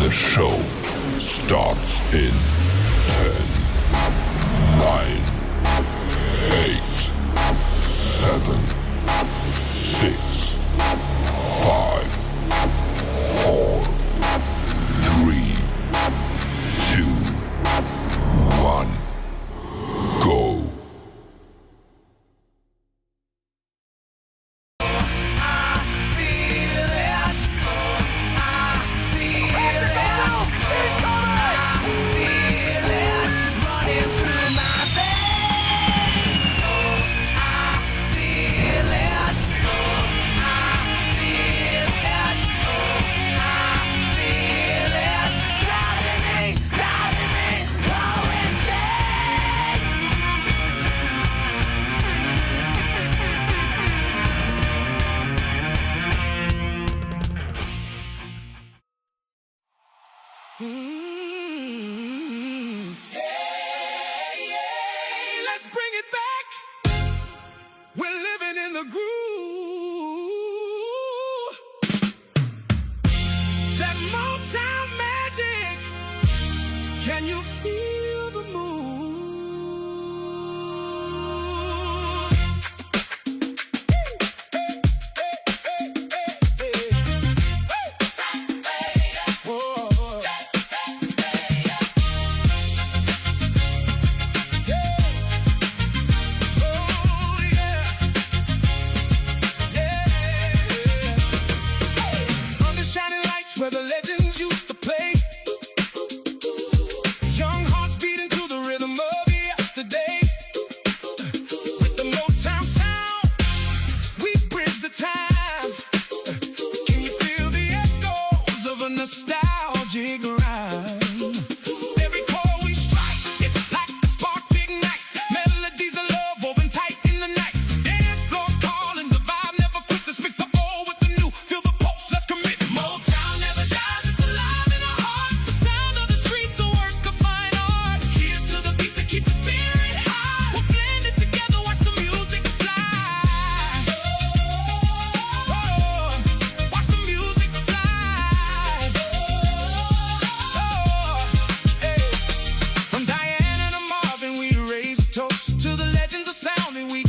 The show starts in 10, 9, 8, 7, 6, 5, 4, 3, 2, 1, go.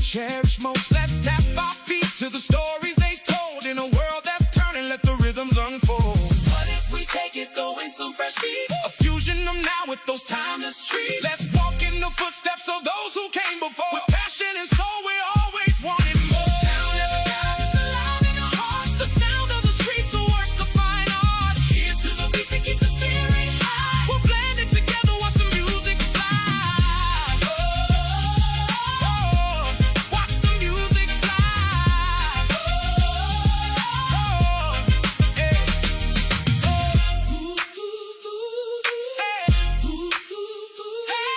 Cherish most, let's tap our feet to the stories they told. In a world that's turning, let the rhythms unfold. What if we take it though in some fresh beats? A fusion of now with those timeless trees. Let's walk in the footsteps of those who came before. With passion and soul, we always wanted more. Town never dies, it's alive in our hearts. The sound of the streets will work the fine art. Here's to the beats that keep the spirit high. We'll blend it together, watch the music fly. Hey.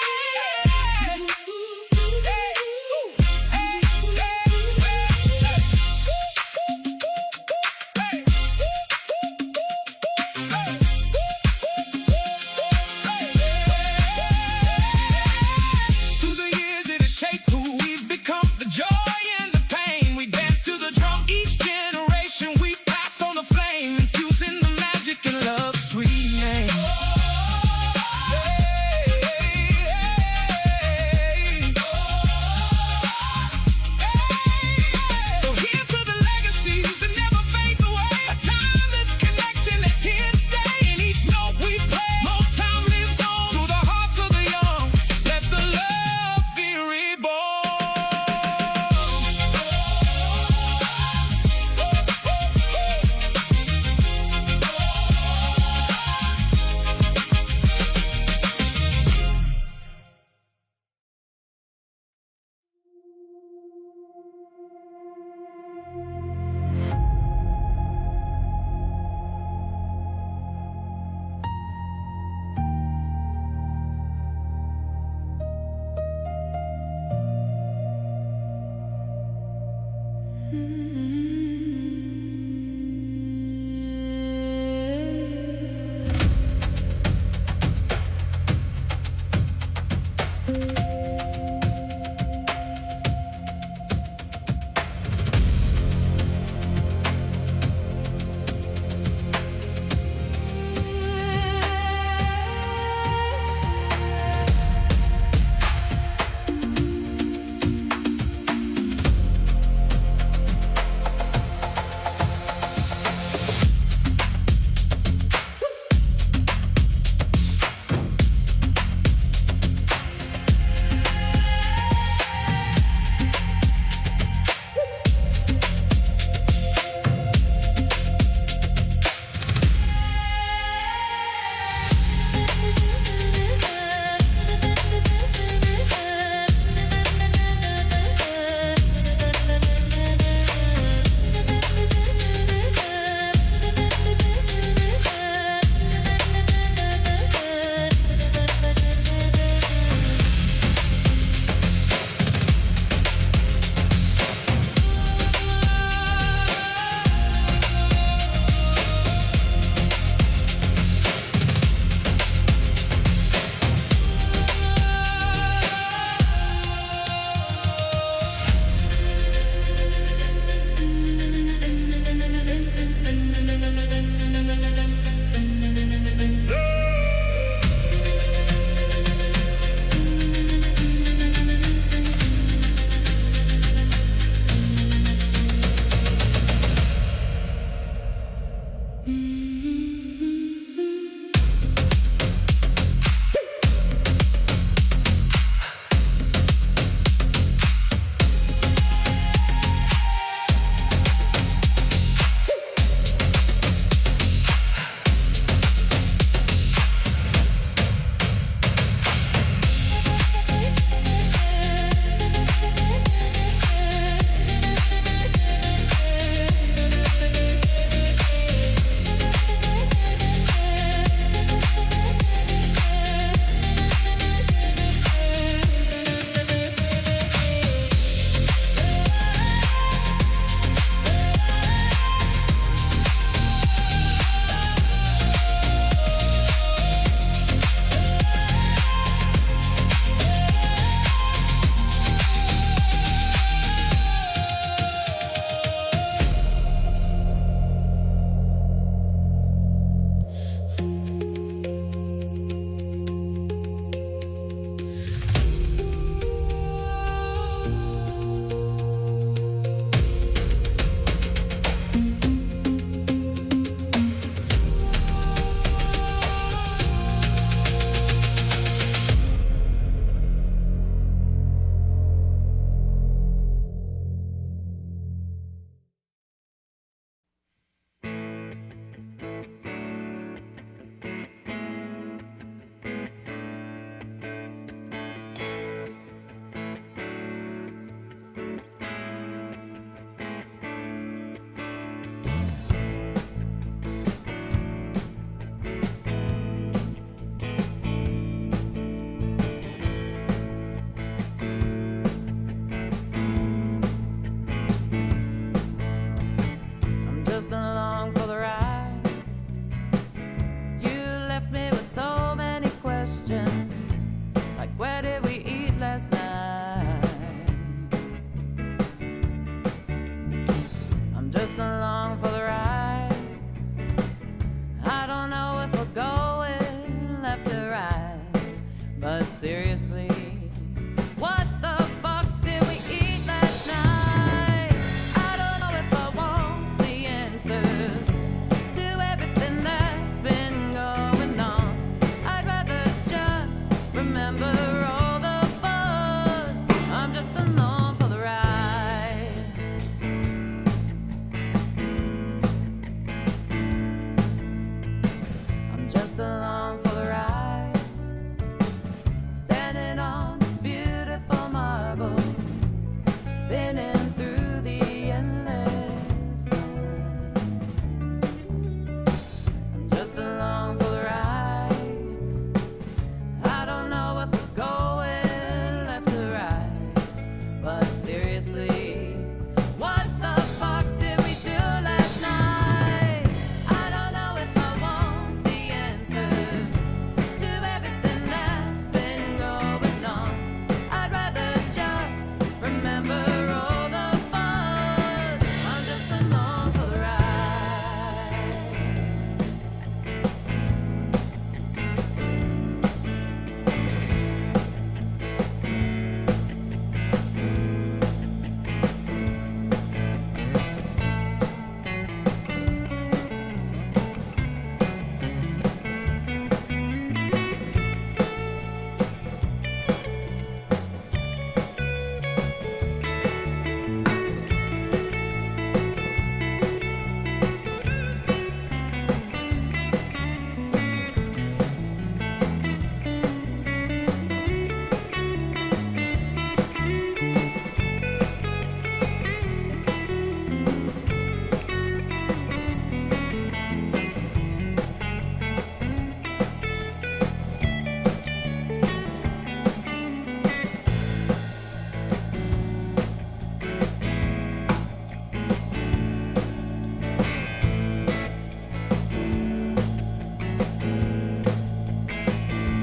seriously, what the fuck did we eat last night? I don't know if I want the answers to everything that's been going on. I'd rather just remember all the fun. I'm just along for the ride. I'm just along for the ride. Standing on this beautiful marble, spinning through the endless night. I'm just along for the ride. I don't know if we're going left or right, but seriously, what the fuck did we do last night? I don't know if I want the answers to everything that's been going on. I'd rather just remember all the fun. I'm just along for the ride.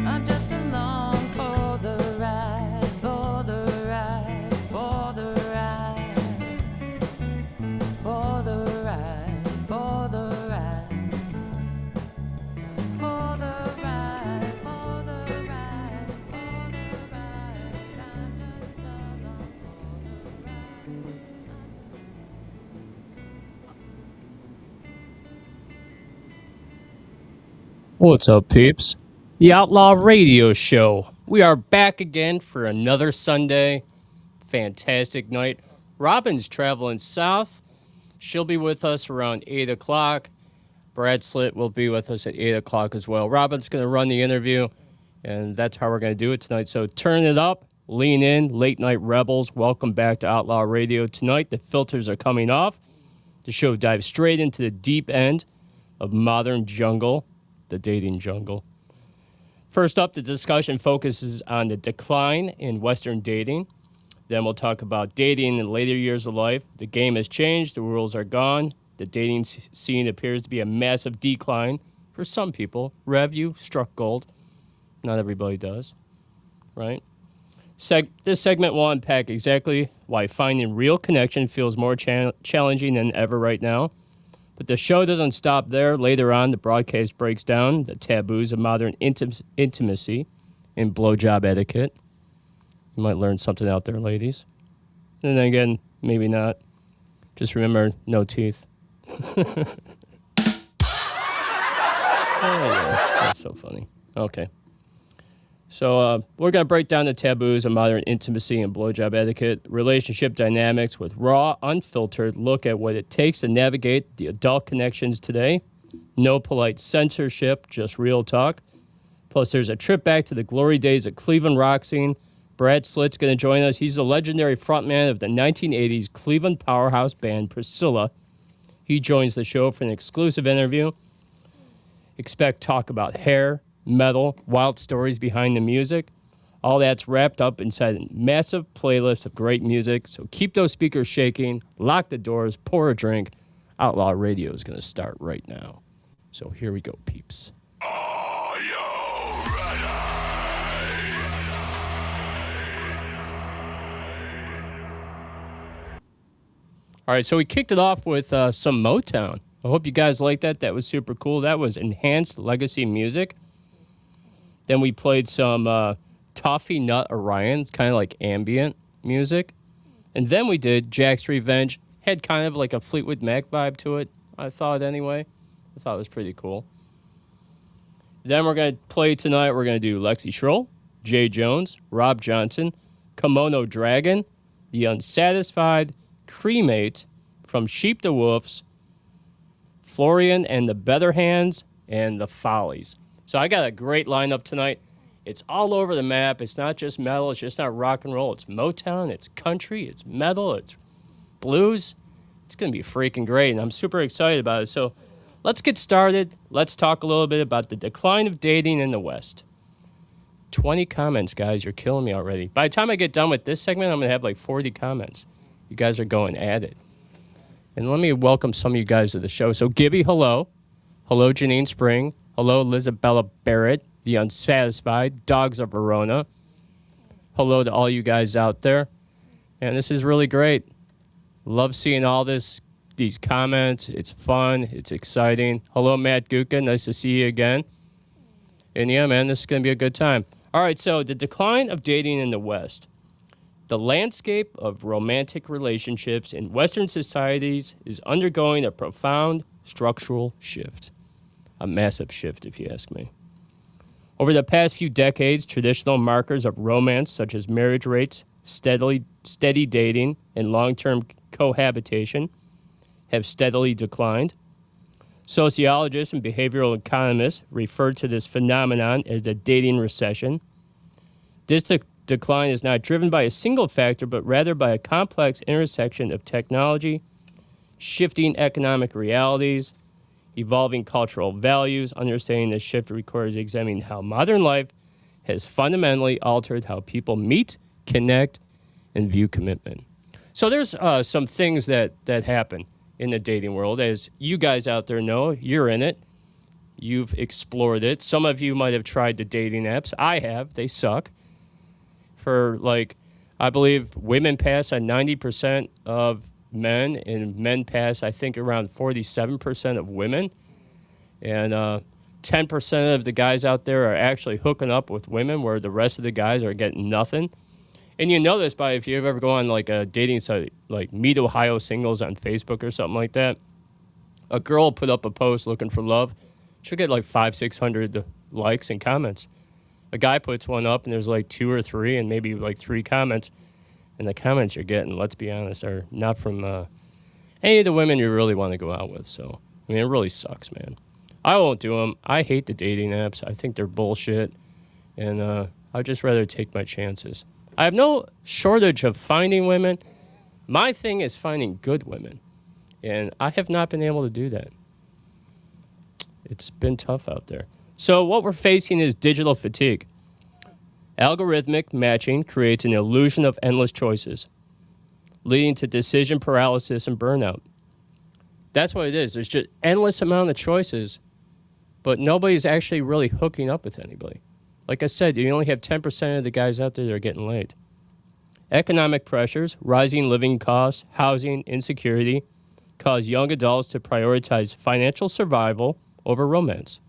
I'm just along for the ride, for the ride, for the ride, for the ride, for the ride, for the ride, for the ride, for the ride. I'm just along for the ride. What's up, peeps? The Outlaw Radio Show. We are back again for another Sunday. Fantastic night. Robin's traveling south. She'll be with us around 8 o'clock. Brad Slitt will be with us at 8 o'clock as well. Robin's going to run the interview, and that's how we're going to do it tonight. So turn it up, lean in, late night rebels. Welcome back to Outlaw Radio tonight. The filters are coming off. The show dives straight into the deep end of modern jungle, the dating jungle. First up, the discussion focuses on the decline in Western dating. Then we'll talk about dating in the later years of life. The game has changed. The rules are gone. The dating scene appears to be a massive decline for some people. Rev, you struck gold. Not everybody does, right? This segment will unpack exactly why finding real connection feels more challenging than ever right now. But the show doesn't stop there. Later on, the broadcast breaks down the taboos of modern intimacy and blowjob etiquette. You might learn something out there, ladies. And then again, maybe not. Just remember, no teeth. Oh, that's so funny. Okay. So we're going to break down the taboos of modern intimacy and blowjob etiquette, relationship dynamics with raw, unfiltered look at what it takes to navigate the adult connections today. No polite censorship, just real talk. Plus, there's a trip back to the glory days of Cleveland rock scene. Brad Slitt's going to join us. He's the legendary frontman of the 1980s Cleveland powerhouse band Priscilla. He joins the show for an exclusive interview. Expect talk about hair, metal, wild stories behind the music. All that's wrapped up inside a massive playlist of great music. So keep those speakers shaking, lock the doors, pour a drink. Outlaw Radio is going to start right now. So here we go, peeps. Are you ready? All right, so we kicked it off with some Motown. I hope you guys liked that. That was super cool. That was enhanced legacy music. Then we played some Toffee Nut Orion. It's kind of like ambient music. And then we did Jack's Revenge. Had kind of like a Fleetwood Mac vibe to it, I thought anyway. I thought it was pretty cool. Then we're going to play tonight. We're going to do Lexi Schroll, Jay Jones, Rob Johnson, Kimono Dragon, The Unsatisfied, Cremate, From Sheep to Wolves, Florian and the Better Hands, and The Follies. So I got a great lineup tonight. It's all over the map. It's not just metal. It's just not rock and roll. It's Motown. It's country. It's metal. It's blues. It's going to be freaking great, and I'm super excited about it. So let's get started. Let's talk a little bit about the decline of dating in the West. 20 comments, guys. You're killing me already. By the time I get done with this segment, I'm going to have like 40 comments. You guys are going at it. And let me welcome some of you guys to the show. So Gibby, hello. Hello, Janine Spring. Hello, Lizabella Barrett, The Unsatisfied, Dogs of Verona. Hello to all you guys out there. And this is really great. Love seeing all these comments. It's fun. It's exciting. Hello, Matt Gutka. Nice to see you again. And yeah, man, this is going to be a good time. All right, so the decline of dating in the West. The landscape of romantic relationships in Western societies is undergoing a profound structural shift. A massive shift, if you ask me. Over the past few decades, traditional markers of romance, such as marriage rates, steady dating, and long-term cohabitation, have steadily declined. Sociologists and behavioral economists refer to this phenomenon as the dating recession. This decline is not driven by a single factor, but rather by a complex intersection of technology, shifting economic realities, evolving cultural values. Understanding this shift requires examining how modern life has fundamentally altered how people meet, connect, and view commitment. So there's some things that happen in the dating world. As you guys out there know, you're in it. You've explored it. Some of you might have tried the dating apps. I have. They suck. For I believe women pass on 90% of men, and men pass, I think, around 47% of women. And 10% of the guys out there are actually hooking up with women, where the rest of the guys are getting nothing. And you know this by if you ever go on like a dating site, like Meet Ohio Singles on Facebook or something like that. A girl put up a post looking for love. She'll get like 500-600 likes and comments. A guy puts one up and there's like 2 or 3 and maybe like 3 comments. And the comments you're getting, let's be honest, are not from any of the women you really want to go out with. So, I mean, it really sucks, man. I won't do them. I hate the dating apps. I think they're bullshit. And I'd just rather take my chances. I have no shortage of finding women. My thing is finding good women. And I have not been able to do that. It's been tough out there. So what we're facing is digital fatigue. Algorithmic matching creates an illusion of endless choices, leading to decision paralysis and burnout. That's what it is. There's just endless amount of choices, but nobody's actually really hooking up with anybody. Like I said, you only have 10% of the guys out there that are getting laid. Economic pressures, rising living costs, housing insecurity cause young adults to prioritize financial survival over romance.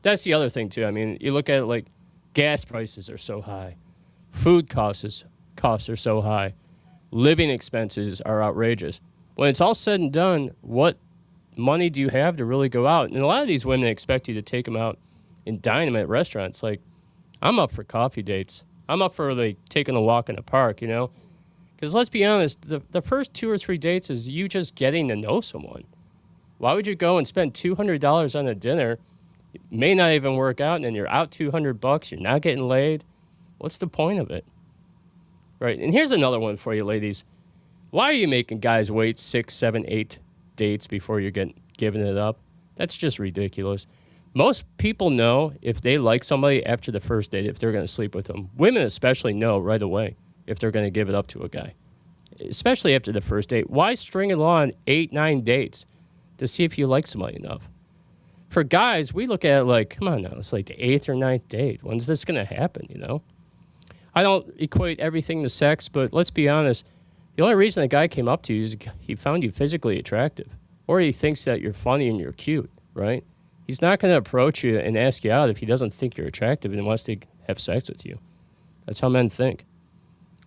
That's the other thing, too. I mean, you look at it like gas prices are so high. Food costs are so high. Living expenses are outrageous. When it's all said and done, what money do you have to really go out? And a lot of these women expect you to take them out and dine them at restaurants. Like, I'm up for coffee dates. I'm up for like taking a walk in the park, you know? Because let's be honest, the first 2 or 3 dates is you just getting to know someone. Why would you go and spend $200 on a dinner? It may not even work out, and then you're out $200. You're not getting laid. What's the point of it? Right? And here's another one for you, ladies. Why are you making guys wait 6, 7, 8 dates before you're giving it up? That's just ridiculous. Most people know if they like somebody after the first date, if they're going to sleep with them. Women especially know right away if they're going to give it up to a guy, especially after the first date. Why string it on 8, 9 dates to see if you like somebody enough? For guys, we look at it like, come on now, it's like the 8th or 9th date. When's this going to happen, you know? I don't equate everything to sex, but let's be honest. The only reason a guy came up to you is he found you physically attractive, or he thinks that you're funny and you're cute, right? He's not going to approach you and ask you out if he doesn't think you're attractive and wants to have sex with you. That's how men think.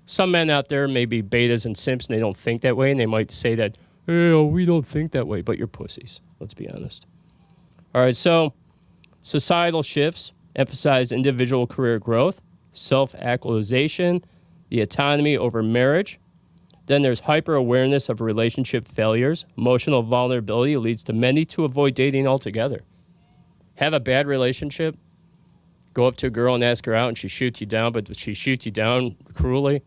Some men out there may be betas and simps, and they don't think that way, and they might say that, hey, we don't think that way, but you're pussies. Let's be honest. All right, so societal shifts emphasize individual career growth, self-actualization, the autonomy over marriage. Then there's hyper-awareness of relationship failures. Emotional vulnerability leads to many to avoid dating altogether. Have a bad relationship, go up to a girl and ask her out, and she shoots you down, but she shoots you down cruelly.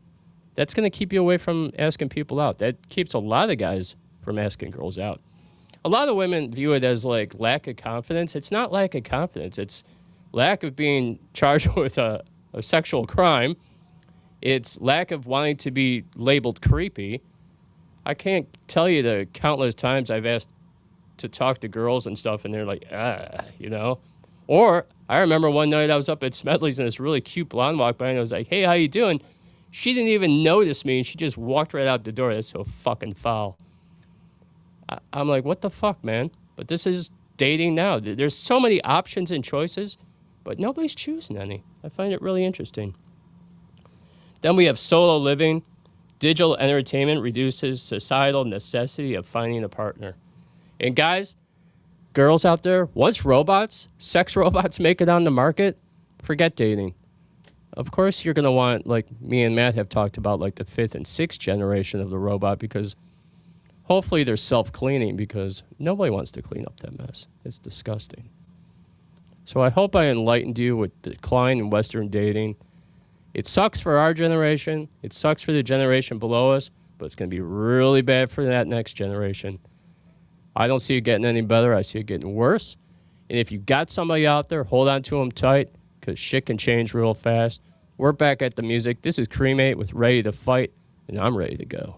That's going to keep you away from asking people out. That keeps a lot of guys from asking girls out. A lot of women view it as like lack of confidence. It's not lack of confidence. It's lack of being charged with a sexual crime. It's lack of wanting to be labeled creepy. I can't tell you the countless times I've asked to talk to girls and stuff, and they're like, you know. Or I remember one night I was up at Smedley's, and this really cute blonde walked by, and I was like, hey, how you doing? She didn't even notice me, and she just walked right out the door. That's so fucking foul. I'm like, what the fuck, man? But this is dating now. There's so many options and choices, but nobody's choosing any. I find it really interesting. Then we have solo living. Digital entertainment reduces societal necessity of finding a partner. And guys, girls out there, once sex robots make it on the market, forget dating. Of course, you're going to want, like me and Matt have talked about, like the 5th and 6th generation of the robot, because hopefully they're self-cleaning, because nobody wants to clean up that mess. It's disgusting. So I hope I enlightened you with the decline in Western dating. It sucks for our generation. It sucks for the generation below us, but it's going to be really bad for that next generation. I don't see it getting any better. I see it getting worse. And if you got somebody out there, hold on to them tight, because shit can change real fast. We're back at the music. This is Cremate with Ready to Fight, and I'm ready to go.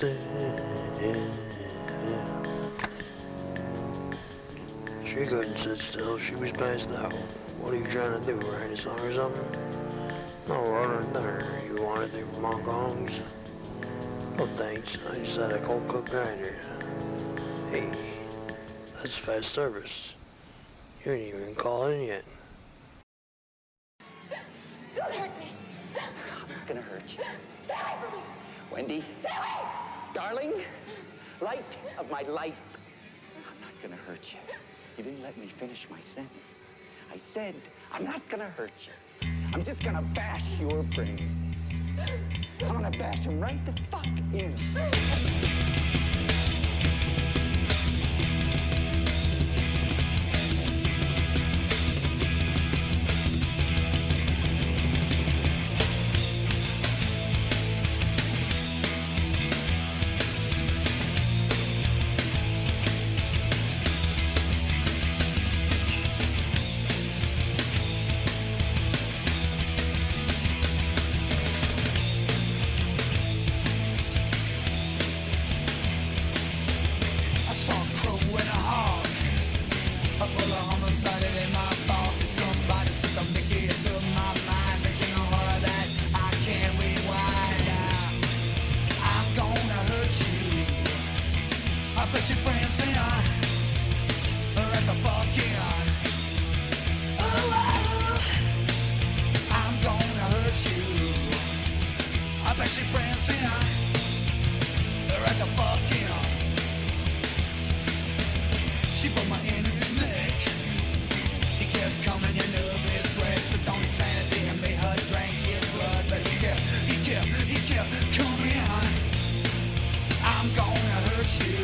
She couldn't sit still. She was passed out. What are you trying to do? Write a song or something? No, other than there. You wanted the mongongs? Well, thanks. I just had a cold cook grinder. Hey, that's fast service. You ain't even called in yet. Don't hurt me. I'm not gonna hurt you. Stay away from me. Wendy, Stay away. darling, light of my life. I'm not gonna hurt you. You didn't let me finish my sentence. I said, I'm not gonna hurt you. I'm just gonna bash your brains. I'm gonna bash them right the fuck in. I saw a crow and a hawk, a full of homicide in my thought. Somebody slipped a Mickey into my mind, vision of horror that I can't rewind. I'm gonna hurt you. I bet your friends in at the fucking. Oh, I'm gonna hurt you. I bet your friends in at the fucking. She put my hand in his neck. He kept coming, you know, his sweat slipped on his sanity and made her drink his blood. But he kept coming. I'm gonna hurt you.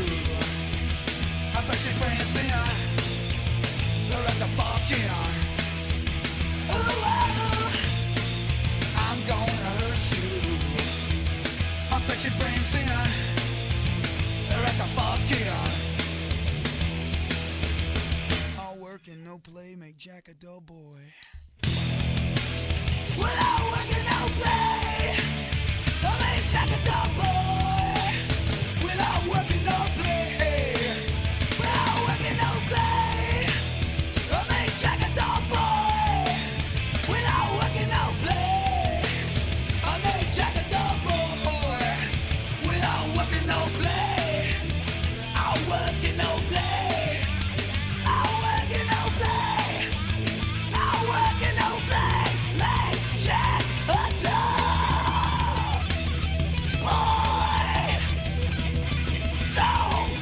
I bet your friends in they're at the fucking. Oh, I'm gonna hurt you. I bet your friends in they're at the fucking. All work and no play make Jack a dull boy. Without work and no play, I make Jack a dull boy. Without work and no play, without work and no play, I make Jack a dull boy. Without work and no play, I make Jack a dull boy. Without work and no play, I'll work and no play. I'll work and no play. I'll work and no play. Make Jack a dull boy. Don't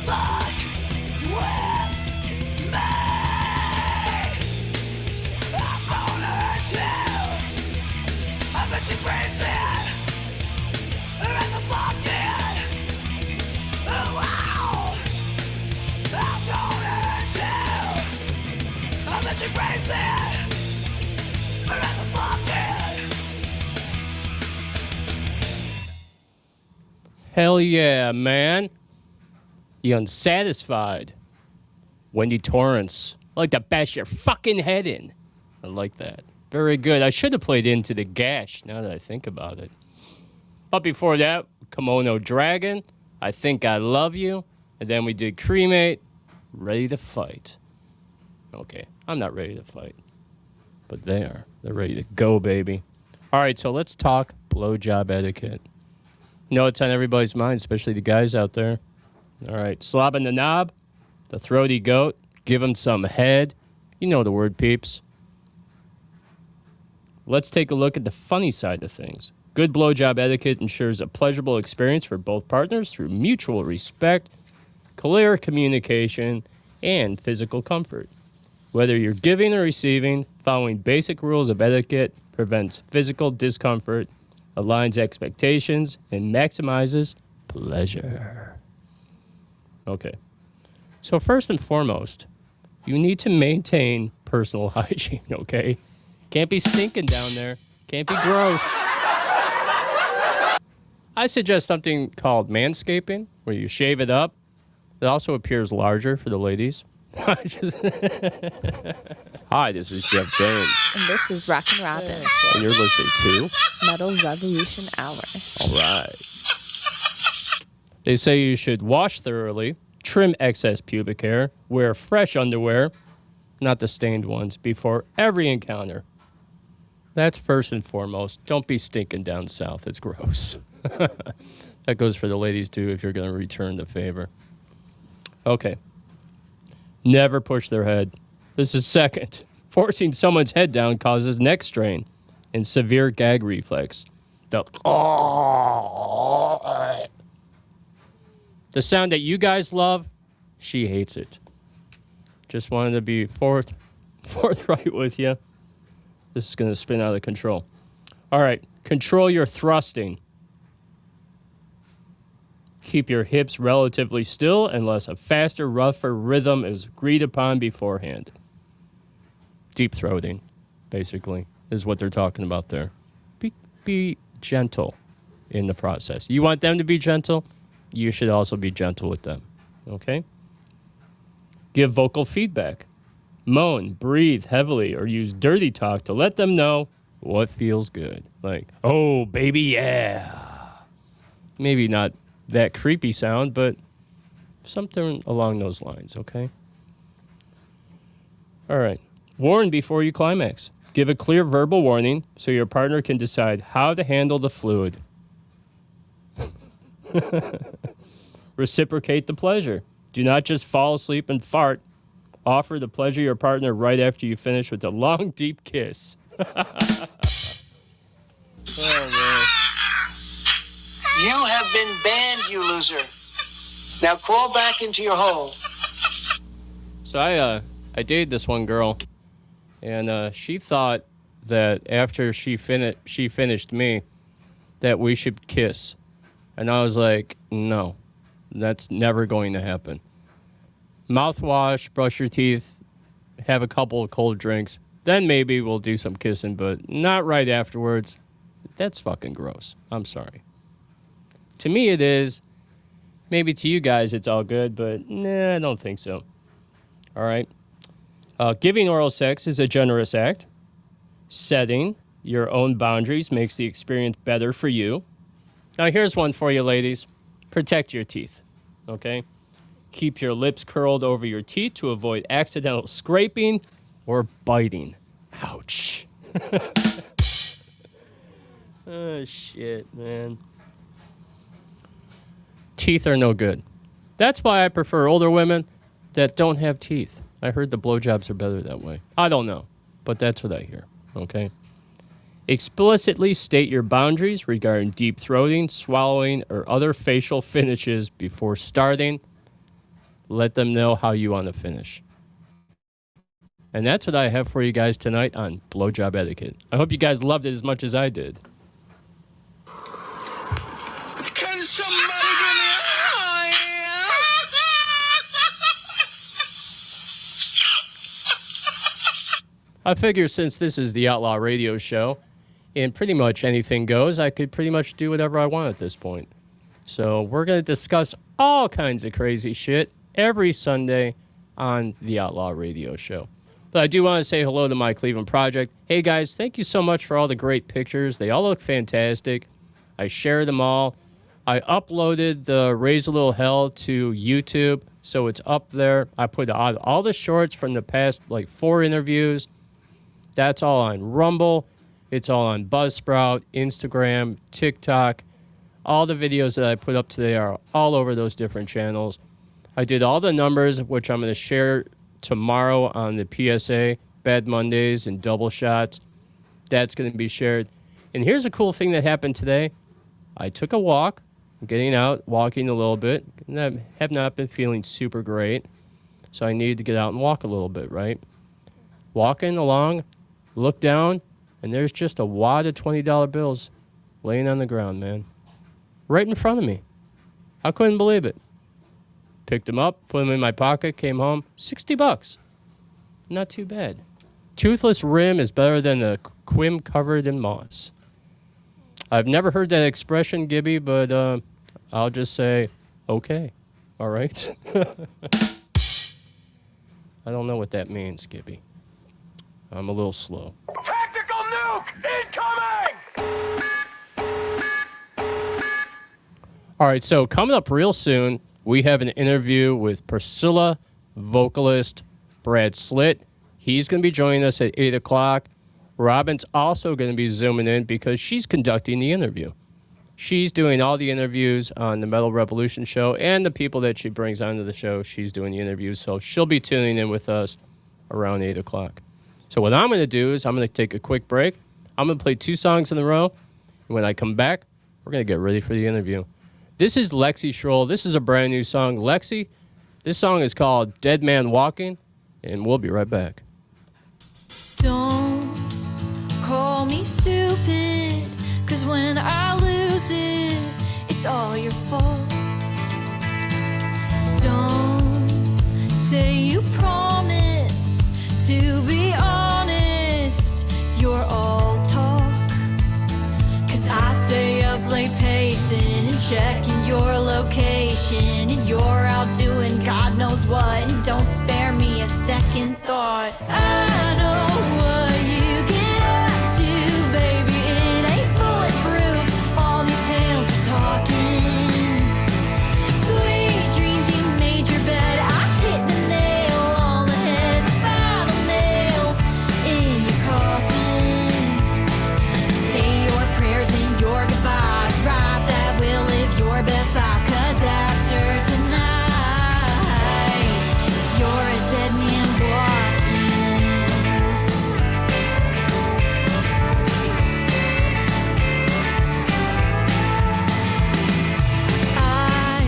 fuck with me. I'm gonna hurt you. I bet your brains in. They're in the pocket. Oh, wow. I'm gonna hurt you. I bet your brains in. They're in the pocket. Hell yeah, man. The Unsatisfied. Wendy Torrance. I like to bash your fucking head in. I like that. Very good. I should have played Into the Gash now that I think about it. But before that, Kimono Dragon, I Think I Love You. And then we did Cremate, Ready to Fight. Okay, I'm not ready to fight. But they are. They're ready to go, baby. All right, so let's talk blowjob etiquette. No, it's on everybody's mind, especially the guys out there. All right, slobbing the knob, the throaty goat, give him some head. You know the word, peeps. Let's take a look at the funny side of things. Good blowjob etiquette ensures a pleasurable experience for both partners through mutual respect, clear communication, and physical comfort. Whether you're giving or receiving, following basic rules of etiquette prevents physical discomfort, aligns expectations, and maximizes pleasure. Okay. So first and foremost, you need to maintain personal hygiene, okay? Can't be stinking down there. Can't be gross. I suggest something called manscaping, where you shave it up. It also appears larger for the ladies. Hi, this is Jeff James. And this is Rockin' Robin, And you're listening to Metal Revolution Hour. All right. They say you should wash thoroughly, trim excess pubic hair, wear fresh underwear, not the stained ones, before every encounter. That's first and foremost. Don't be stinking down south. It's gross. That goes for the ladies, too, if you're going to return the favor. Okay. Never push their head. This is second. Forcing someone's head down causes neck strain and severe gag reflex. The sound that you guys love, she hates it. Just wanted to be forthright with you. This is going to spin out of control. All right. Control your thrusting. Keep your hips relatively still unless a faster, rougher rhythm is agreed upon beforehand. Deep throating, basically, is what they're talking about there. Be gentle in the process. You want them to be gentle? You should also be gentle with them. Okay? Give vocal feedback. Moan, breathe heavily, or use dirty talk to let them know what feels good. Like, oh, baby, yeah. Maybe not that creepy sound, but something along those lines, okay? All right. Warn before you climax. Give a clear verbal warning so your partner can decide how to handle the fluid. Reciprocate the pleasure. Do not just fall asleep and fart. Offer the pleasure your partner right after you finish with a long, deep kiss. Oh, man. You have been banned, you loser. Now crawl back into your hole. So I dated this one girl, and she thought that after she finished me, that we should kiss. And I was like, no, that's never going to happen. Mouthwash, brush your teeth, have a couple of cold drinks. Then maybe we'll do some kissing, but not right afterwards. That's fucking gross. I'm sorry. To me, it is. Maybe to you guys, it's all good, but nah, I don't think so. All right. Giving oral sex is a generous act. Setting your own boundaries makes the experience better for you. Now, here's one for you, ladies. Protect your teeth, okay? Keep your lips curled over your teeth to avoid accidental scraping or biting. Ouch. Oh, shit, man. Teeth are no good. That's why I prefer older women that don't have teeth. I heard the blowjobs are better that way. I don't know, but that's what I hear, okay? Explicitly state your boundaries regarding deep throating, swallowing, or other facial finishes before starting. Let them know how you want to finish. And that's what I have for you guys tonight on Blowjob Etiquette. I hope you guys loved it as much as I did. Can somebody give me a high? I figure since this is the Outlaw Radio Show, and pretty much anything goes, I could pretty much do whatever I want at this point. So we're going to discuss all kinds of crazy shit every Sunday on the Outlaw Radio Show. But I do want to say hello to my Cleveland project. Hey, guys, thank you so much for all the great pictures. They all look fantastic. I share them all. I uploaded the Raise a Little Hell to YouTube, so it's up there. I put out all the shorts from the past, 4 interviews. That's all on Rumble. It's all on Buzzsprout, Instagram, TikTok. All the videos that I put up today are all over those different channels. I did all the numbers, which I'm going to share tomorrow on the PSA, Bad Mondays and Double Shots. That's going to be shared. And here's a cool thing that happened today. I took a walk, getting out, walking a little bit. And I have not been feeling super great, so I needed to get out and walk a little bit, right? Walking along, look down, and there's just a wad of $20 bills laying on the ground, man. Right in front of me. I couldn't believe it. Picked them up, put them in my pocket, came home. $60. Not too bad. Toothless rim is better than a quim covered in moss. I've never heard that expression, Gibby, but I'll just say, okay. All right? I don't know what that means, Gibby. I'm a little slow. Tactical nuke incoming! All right, so coming up real soon, we have an interview with Priscilla vocalist Brad Slitt. He's going to be joining us at 8 o'clock. Robin's also going to be zooming in because she's conducting the interview. She's doing all the interviews on the Metal Revolution show, and the people that she brings onto the show, she's doing the interviews. So she'll be tuning in with us around 8 o'clock. So what I'm going to do is I'm going to take a quick break. I'm going to play 2 songs in a row. And when I come back, we're going to get ready for the interview. This is Lexi Schroll. This is a brand new song. Lexi, this song is called Dead Man Walking, and we'll be right back. Don't call me stupid, 'cause when I lose it, it's all your fault. Don't say you promise to be honest, you're all talk. 'Cause I stay up late pacing and checking your location, and you're out doing God knows what, and don't spare me a second thought. I know what you get up to, baby, it ain't bulletproof, all these tales are talking. Sweet dreams, you made your bed, I hit the nail on the head, the final nail in your coffin. Say your prayers and your goodbyes, write that will live your best life, 'cause after tonight, you're a dead man walking. I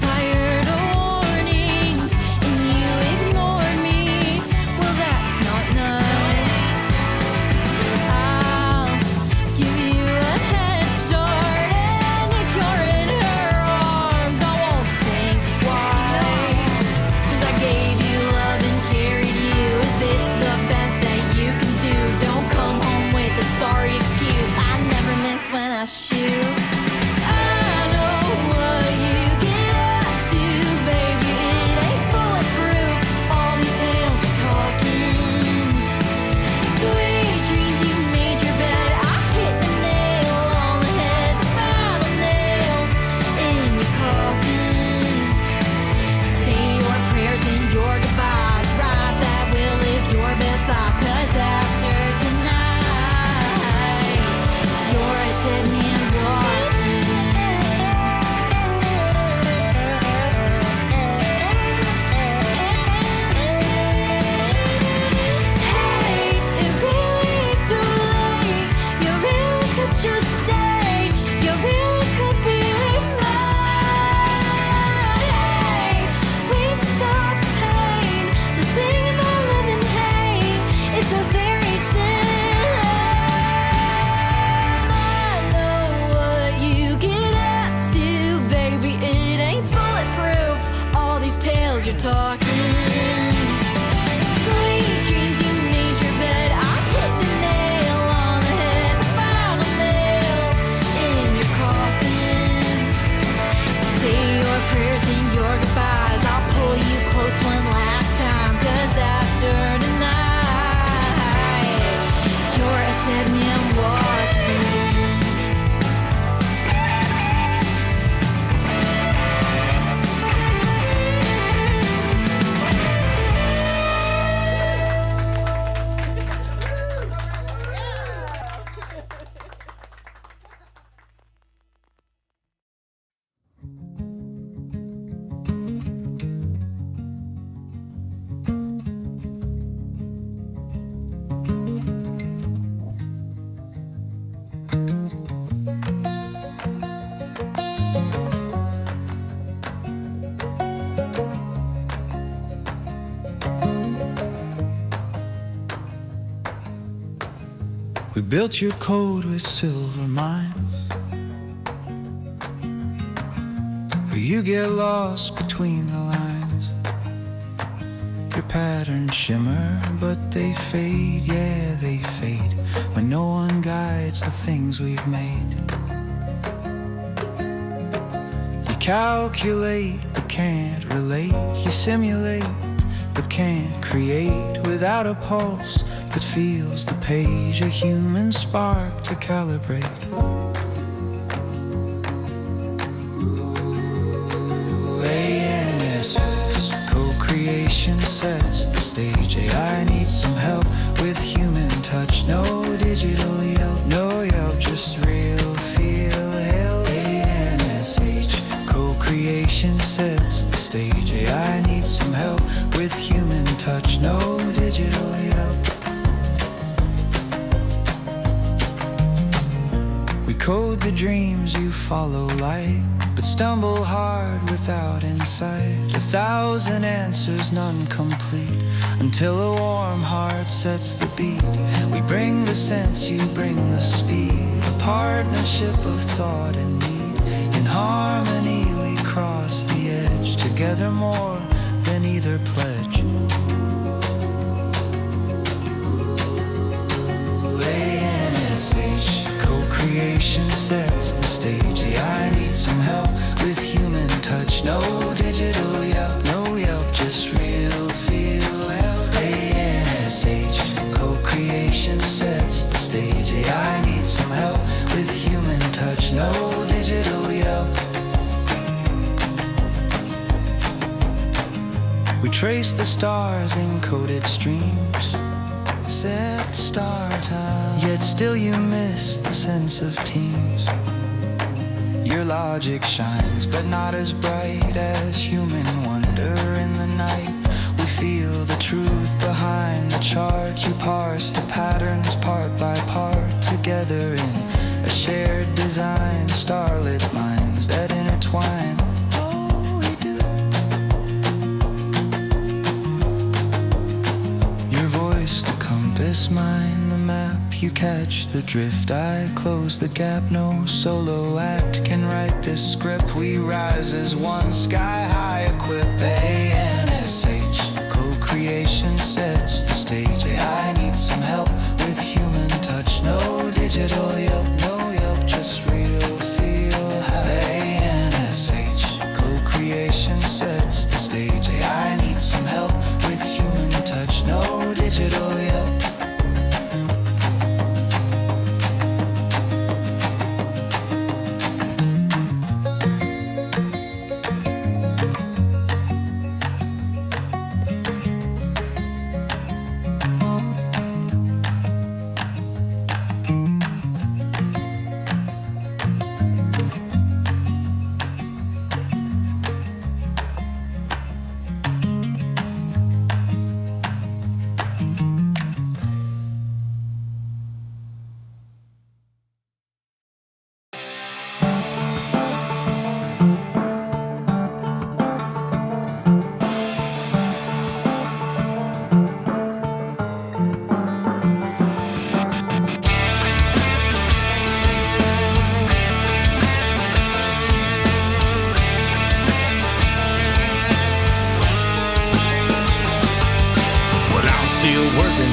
fired a warning and you ignored me, well that's not nice. I'll give you a head start, and if you're in her arms, I won't think twice. 'Cause I gave you love and carried you, is this the best that you can do? Don't come home with a sorry excuse, I never miss when I shoot. I know what you get up to, baby, it ain't bulletproof, all these tales are talking. Sweet dreams, you made your bed, I hit the nail on the head, the final nail in your coffin. Say your prayers and your goodbyes, write that will live your best life, 'cause after tonight, you're a dead man walking. Hey, it really ain't too late, you really could just stay, you really could be mine. Hey, rain stops pain, the thing about love and hate is a very thin line. I know what you get up to, baby, it ain't bulletproof, all these tales you're talking. Sweet dreams, you made your bed, I hit the nail on the head, the final nail in your coffin. Say your prayers and your goodbyes, I'll pull you close one last time, 'cause after tonight, you're a dead man walking. We built your code with silver mines, where you get lost between the lines. Your patterns shimmer, but they fade, yeah, they fade, when no one guides the things we've made. You calculate, but can't relate. You simulate, but can't create. Without a pulse that feels the page, a human spark to calibrate. Co-creation sets the stage. AI needs some help with human touch. No digital Yelp, no Yelp, just real feel. LANSH. Co-creation sets the stage. AI needs some help with human touch. No digital Yelp. We code the dreams you follow light, but stumble hard without insight. 1,000 answers, none complete, until a warm heart sets the beat. We bring the sense, you bring the speed, a partnership of thought and need. In harmony we cross the edge, together more than either pledge. ANSH. Co-creation sets the stage. AI needs some help with human touch. No digital Yelp, no Yelp, just real feel. ANSH. Co-creation sets the stage. AI needs some help with human touch. No digital Yelp. We trace the stars in coded streams, set star time, yet still you miss the sense of teams. Your logic shines, but not as bright as human wonder. In the night we feel the truth behind the chart. You parse the patterns part by part, together in a shared design. Starlit minds that intertwine. Oh, we do. Your voice, the compass, mine the map. You catch the drift, I close the gap. No solo act can write this script. We rise as one, sky high equip. ANSH. Co-creation sets the stage. AI needs some help with human touch. No digital Yelp, no Yelp, just real feel. ANSH. Co-creation sets the stage. AI needs some help with human touch. No digital Yelp.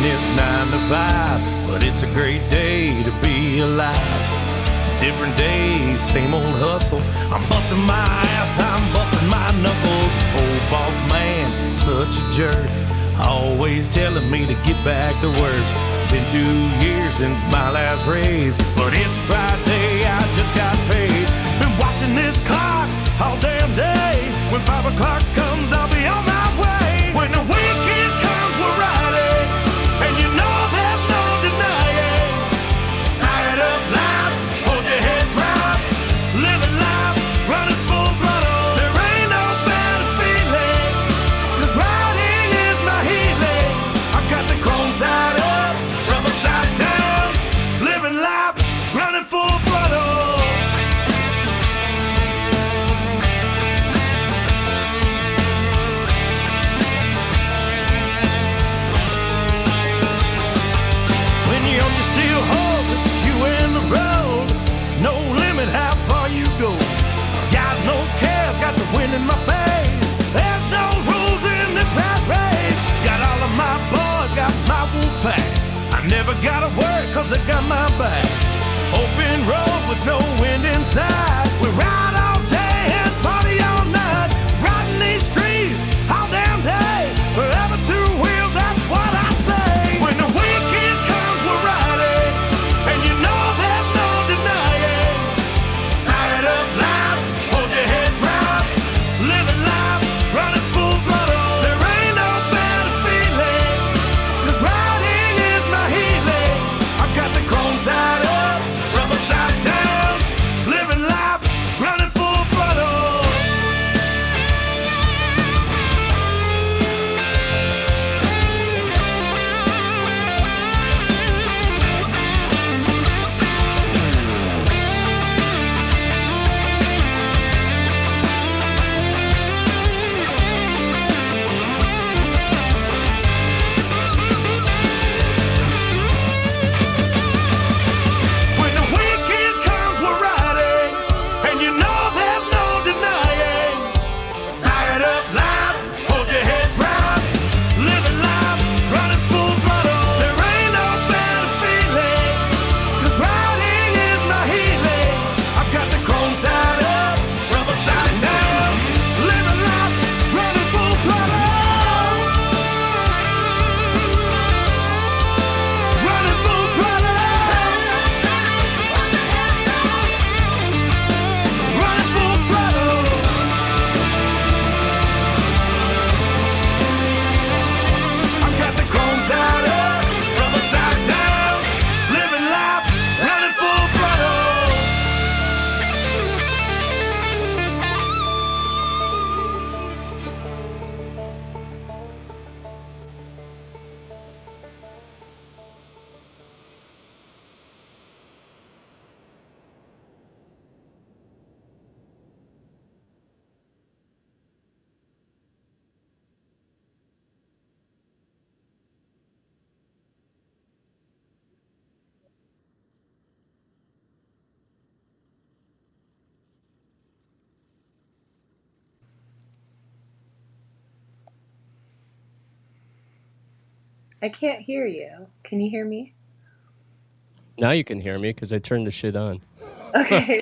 It's 9 to 5, but it's a great day to be alive. Different days, same old hustle. I'm busting my ass, I'm busting my knuckles. Old boss man, such a jerk, always telling me to get back to work. Been 2 years since my last raise, but it's Friday, I just got paid. Been watching this clock all damn day. When 5 o'clock comes, I'll be on my way. When the weekend comes, we're riding, and you know there's no denying. Fired up loud, hold your head proud, living life, running full throttle. There ain't no better feeling, 'cause riding is my healing. I got the chrome side up, rubber side down, living life, running full throttle. When you own your steel horse, it's you and the road. No limit how far you go. Got no cares, got the wind in my face. There's no rules in this rat race. Got all of my boys, got my wolf pack. I never gotta worry 'cause they got my back. Open road with no wind inside. We ride all day and party all night. Riding these streets all damn day. Forever two wheels, that's what I say. When the weekend comes, we're riding, and you know there's no denying. Fired up loud, hold your head proud, living life, running full throttle. There ain't no I can't hear you. Can you hear me? Now you can hear me because I turned the shit on. Okay.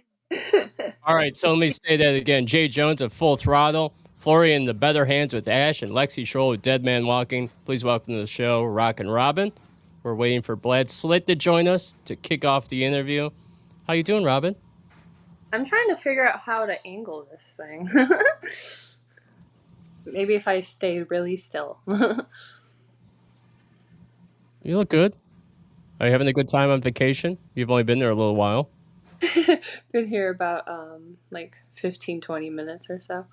All right, so let me say that again. Jay Jones at Full Throttle, Florian the Better Hands with Ash, and Lexi Schroll with Dead Man Walking. Please welcome to the show, Rock and Robin. We're waiting for Blad Slit to join us to kick off the interview. How you doing, Robin? I'm trying to figure out how to angle this thing. Maybe if I stay really still. You look good. Are you having a good time on vacation? You've only been there a little while. Been here about like 15, 20 minutes or so.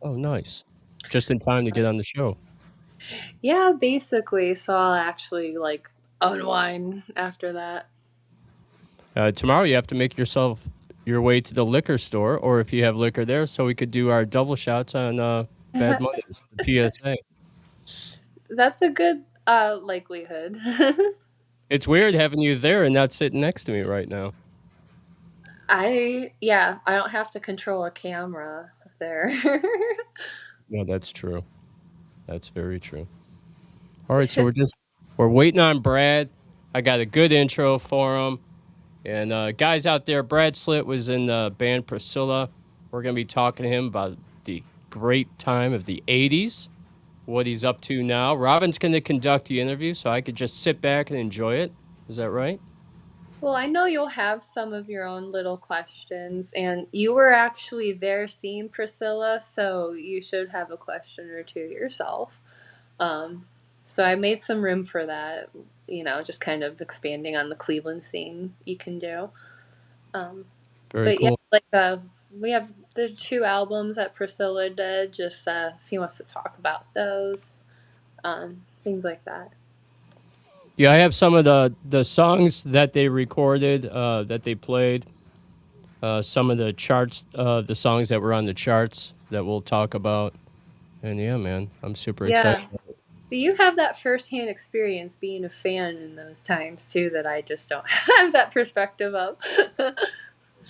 Oh, nice. Just in time to get on the show. Yeah, basically. So I'll actually like unwind after that. Tomorrow you have to make yourself your way to the liquor store, or if you have liquor there, so we could do our double shots on Bad Mondays, the PSA. That's a good likelihood. It's weird having you there and not sitting next to me right now. I don't have to control a camera there. No, that's true. That's very true. All right, so we're waiting on Brad. I got a good intro for him. And guys out there, Brad Slit was in the band Priscilla. We're going to be talking to him about the great time of the 80s, what he's up to now. Robin's going to conduct the interview, so I could just sit back and enjoy it. Is that right? Well, I know you'll have some of your own little questions, and you were actually there seeing Priscilla, so you should have a question or two yourself. So I made some room for that, just kind of expanding on the Cleveland scene you can do. Very cool. Yeah, we have the 2 albums that Priscilla did, just if he wants to talk about those, things like that. Yeah, I have some of the songs that they recorded, that they played, some of the charts, the songs that were on the charts that we'll talk about. And yeah, man, I'm super excited. So you have that firsthand experience being a fan in those times, too, that I just don't have that perspective of.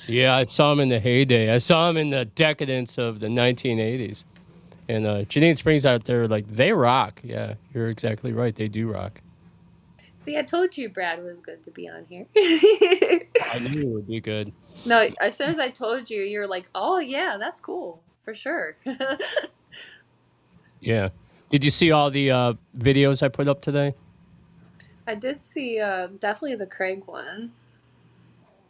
Yeah, I saw him in the heyday. I saw him in the decadence of the 1980s. And Janine Springs out there, like, they rock. Yeah, you're exactly right. They do rock. See, I told you Brad was good to be on here. I knew it would be good. No, as soon as I told you, you're like, oh, yeah, that's cool. For sure. Yeah. Did you see all the videos I put up today? I did see definitely the Craig one.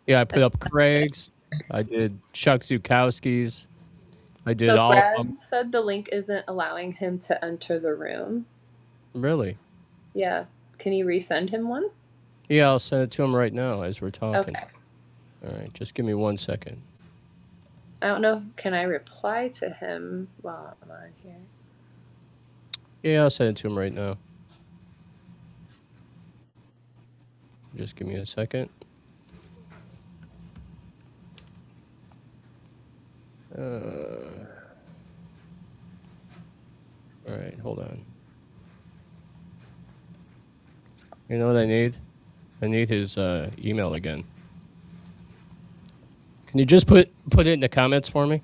Yeah, I put up Craig's. I did Chuck Zukowski's. I did So all Brad of them. said the link isn't allowing him to enter the room. Really? Yeah. Can you resend him one? Yeah, I'll send it to him right now as we're talking. Okay. All right, just give me 1 second. I don't know. Can I reply to him while I'm on here? Yeah, I'll send it to him right now. Just give me a second. All right, hold on. You know what I need? I need his email again. Can you just put it in the comments for me?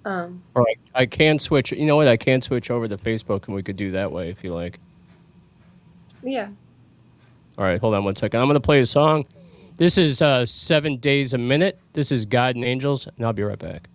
Or I can switch. You know what? I can switch over to Facebook, and we could do that way if you like. Yeah. All right, hold on 1 second. I'm going to play a song. This is 7 Days a Minute. This is God and Angels, and I'll be right back.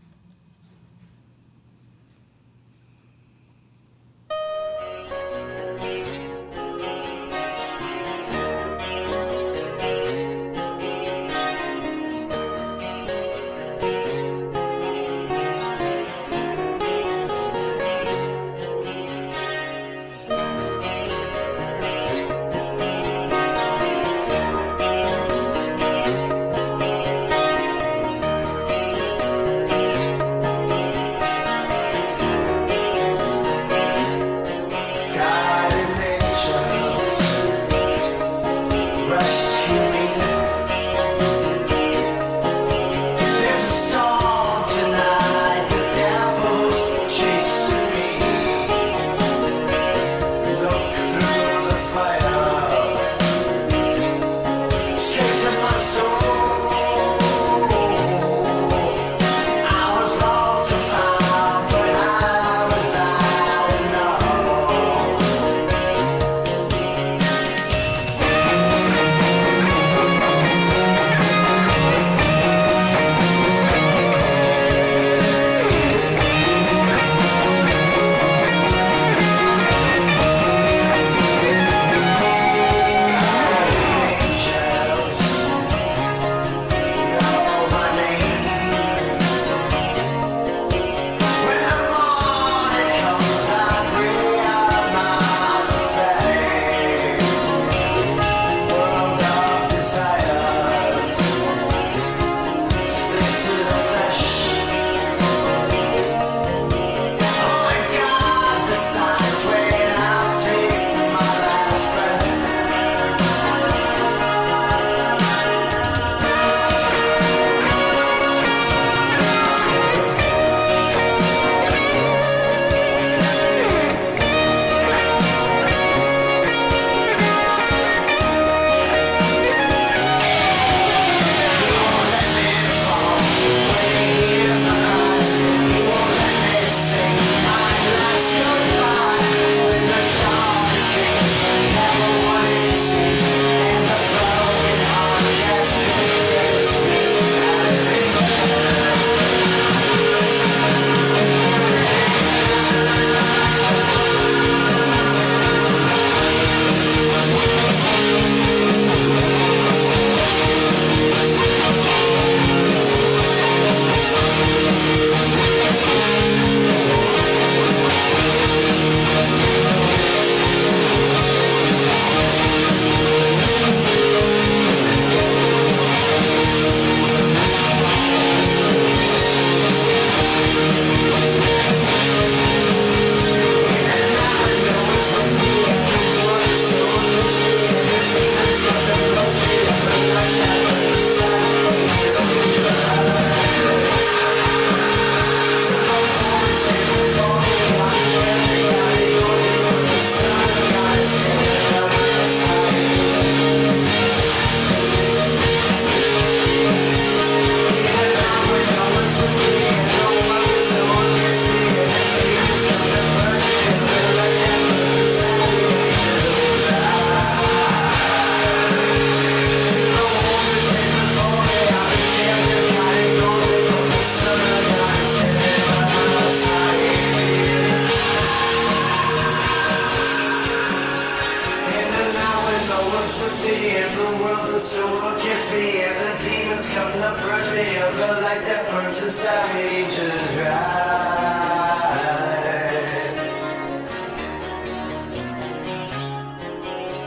like that person savage's right.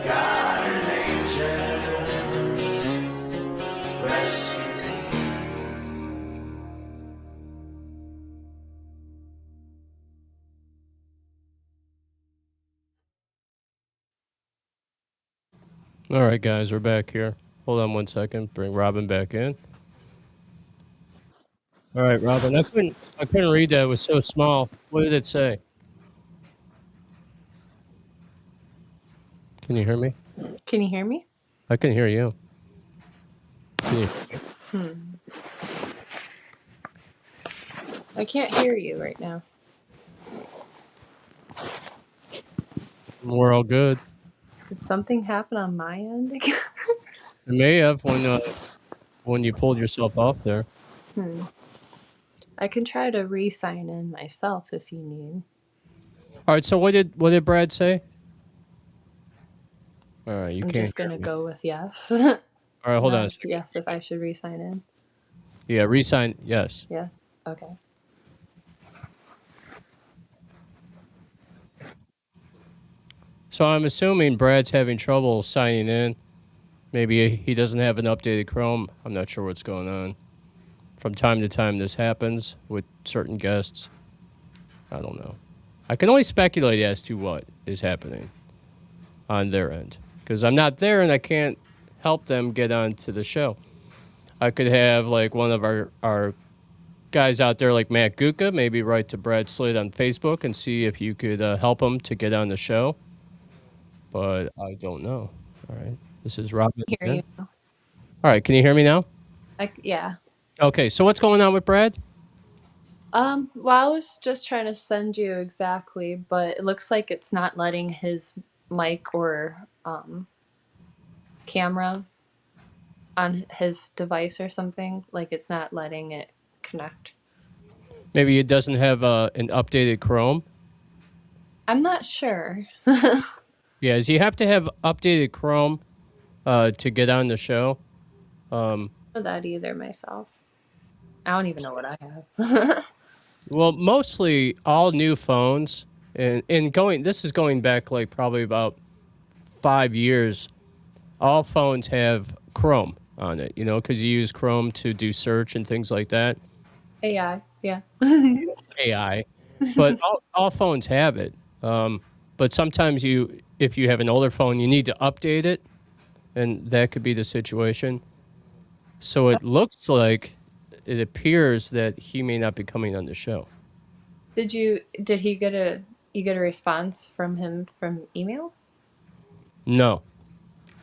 God and angels rescue me. All right, guys, we're back here. Hold on one second. Bring Robin back in. All right, Robin. I couldn't read that. It was so small. What did it say? Can you hear me? Can you hear me? I can hear you. Can you? I can't hear you right now. We're all good. Did something happen on my end again? It may have when you pulled yourself off there. I can try to re-sign in myself if you need. All right. So what did Brad say? All right, you I'm can't. just gonna go with yes. All right, hold on a second. Yes, if I should re-sign in. Yeah, resign. Yes. Yeah. Okay. So I'm assuming Brad's having trouble signing in. Maybe he doesn't have an updated Chrome. I'm not sure what's going on. From time to time, this happens with certain guests. I don't know. I can only speculate as to what is happening on their end because I'm not there and I can't help them get onto the show. I could have like one of our guys out there like Matt Guka maybe write to Brad Slade on Facebook and see if you could help him to get on the show. But I don't know. All right. This is Robin. I hear you now. All right. Can you hear me now? Yeah. Okay. So what's going on with Brad? Well, I was just trying to send you exactly, but it looks like it's not letting his mic or camera on his device or something. Like it's not letting it connect. Maybe it doesn't have an updated Chrome. I'm not sure. Yeah, you have to have updated Chrome to get on the show. I don't know that either myself. I don't even know what I have. Well, mostly all new phones, and this is going back like probably about 5 years. All phones have Chrome on it, because you use Chrome to do search and things like that. AI, yeah. AI, but all phones have it. But sometimes if you have an older phone, you need to update it, and that could be the situation. So it looks like it appears that he may not be coming on the show. Did you get a response from him from email? No.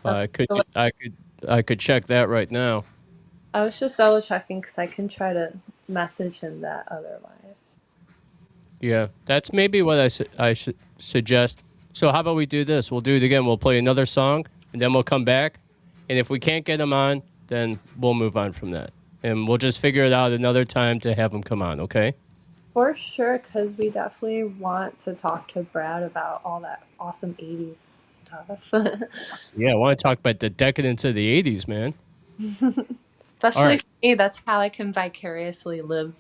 I could check that right now. I was just double checking because I can try to message him that otherwise. Yeah, that's maybe what I should suggest. So how about we do this? We'll do it again. We'll play another song, and then we'll come back. And if we can't get him on, then we'll move on from that. And we'll just figure it out another time to have him come on, okay? For sure, because we definitely want to talk to Brad about all that awesome 80s stuff. Yeah, I want to talk about the decadence of the 80s, man. Especially for me, that's how I can vicariously live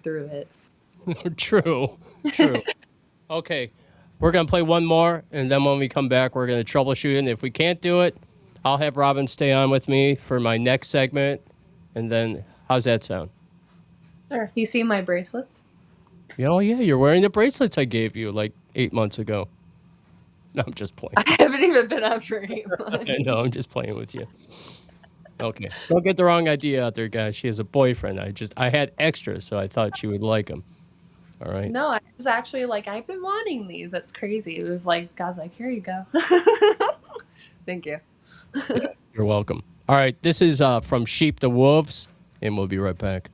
through it. True. Okay, we're going to play one more, and then when we come back, we're going to troubleshoot. And if we can't do it, I'll have Robin stay on with me for my next segment. And then, how's that sound? Sure. You see my bracelets? Oh, yeah, you're wearing the bracelets I gave you 8 months ago. No, I'm just playing. I haven't even been up for 8 months. No, I'm just playing with you. Okay. Don't get the wrong idea out there, guys. She has a boyfriend. I had extras, so I thought she would like them. All right. No, I was actually I've been wanting these. That's crazy. It was God's here you go. Thank you. Yeah, you're welcome. All right. This is from Sheep to Wolves, and we'll be right back.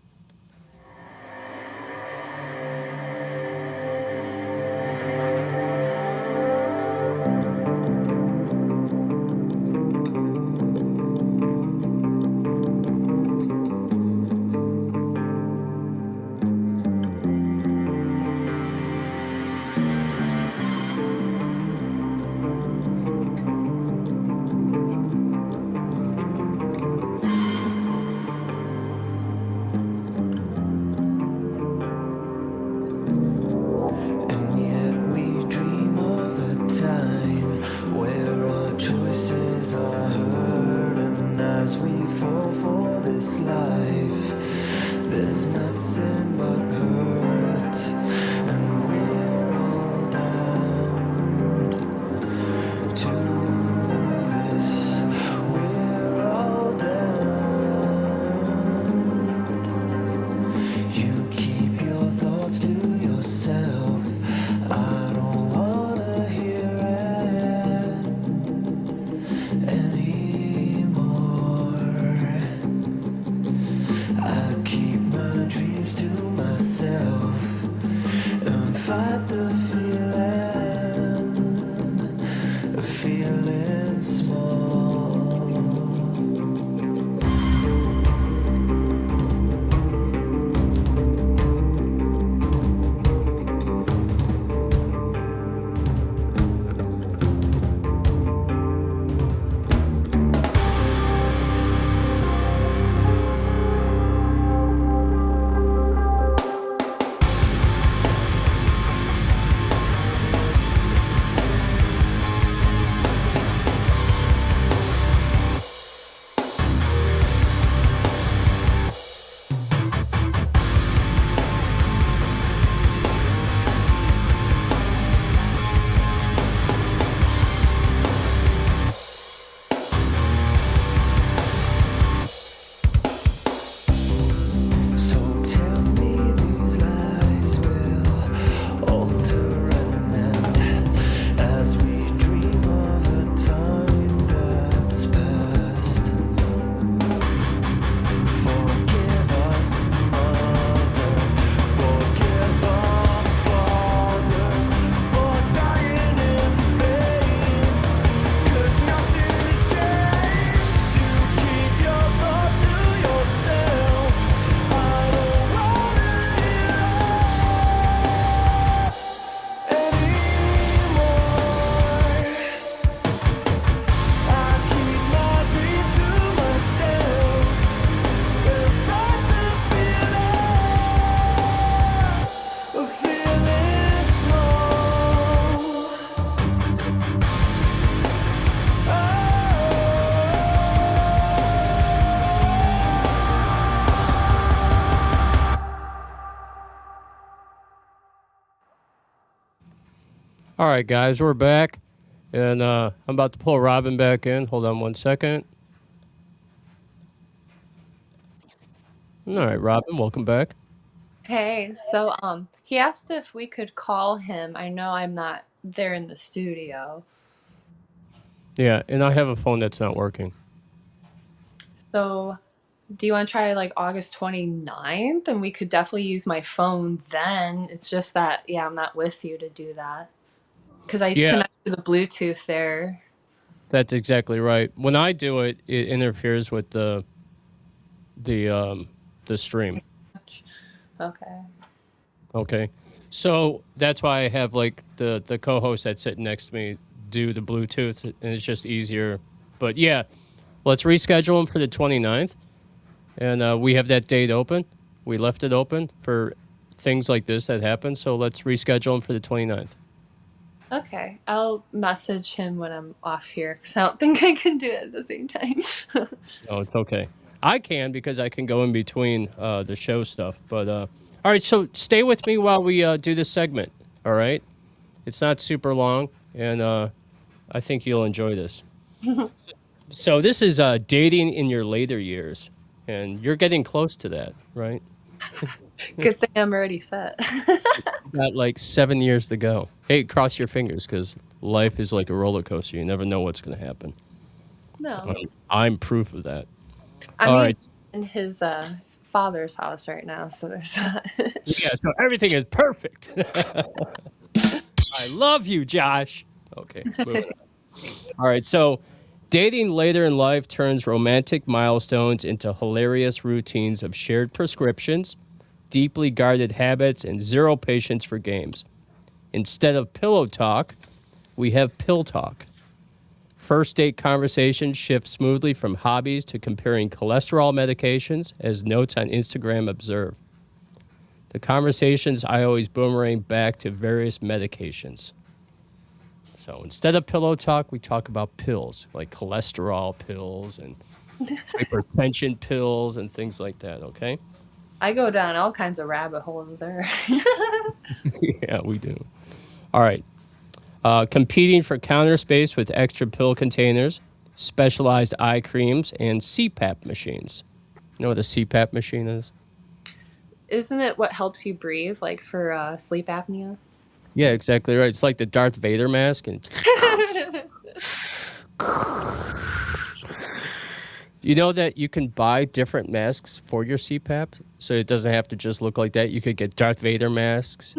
there's nothing but hurt, and we're all damned to this. We're all damned. You keep your thoughts to yourself. I don't wanna hear it anymore. I keep my dreams to myself and fight the feeling small. So tell me these lies will alter and end as we dream of a time that's past. Forgive us, Mother, forgive our fathers for dying in vain, 'cause nothing has changed. You keep your thoughts to yourself. I don't wanna hear anymore. I keep my dreams to myself and fight the feeling of feeling small. All right, guys, we're back. And I'm about to pull Robin back in. Hold on one second. All right, Robin, welcome back. Hey, so he asked if we could call him. I know I'm not there in the studio. Yeah, and I have a phone that's not working. So do you want to try like August 29th? And we could definitely use my phone then. It's just that, yeah, I'm not with you to do that. Because I Yeah. connect to the Bluetooth there. That's exactly right. When I do it, it interferes with the stream. Okay. Okay. So that's why I have like the co-host that's sitting next to me do the Bluetooth, and it's just easier. But yeah, let's reschedule him for the 29th. And we have that date open. We left it open for things like this that happen. So let's reschedule him for the 29th. Okay. I'll message him when I'm off here because I don't think I can do it at the same time. No, it's okay. I can because I can go in between the show stuff. But all right, so stay with me while we do this segment. All right, it's not super long, and I think you'll enjoy this. So this is dating in your later years, and you're getting close to that, right? Good thing I'm already set. Got like 7 years to go. Hey, cross your fingers because life is like a roller coaster. You never know what's going to happen. No. I'm proof of that. I All mean, right. in his father's house right now, so there's that. Yeah, so everything is perfect. I love you, Josh. Okay. moving on. All right, so dating later in life turns romantic milestones into hilarious routines of shared prescriptions, deeply guarded habits, and zero patience for games. Instead of pillow talk, we have pill talk. First date conversations shift smoothly from hobbies to comparing cholesterol medications, as notes on Instagram observe. The conversations I always boomerang back to various medications. So instead of pillow talk, we talk about pills, like cholesterol pills and hypertension pills and things like that, okay? I go down all kinds of rabbit holes there. Yeah, we do. All right. Competing for counter space with extra pill containers, specialized eye creams, and CPAP machines. You know what a CPAP machine is? Isn't it what helps you breathe, like for sleep apnea? Yeah, exactly right. It's like the Darth Vader mask. And you know that you can buy different masks for your CPAP, so it doesn't have to just look like that. You could get Darth Vader masks.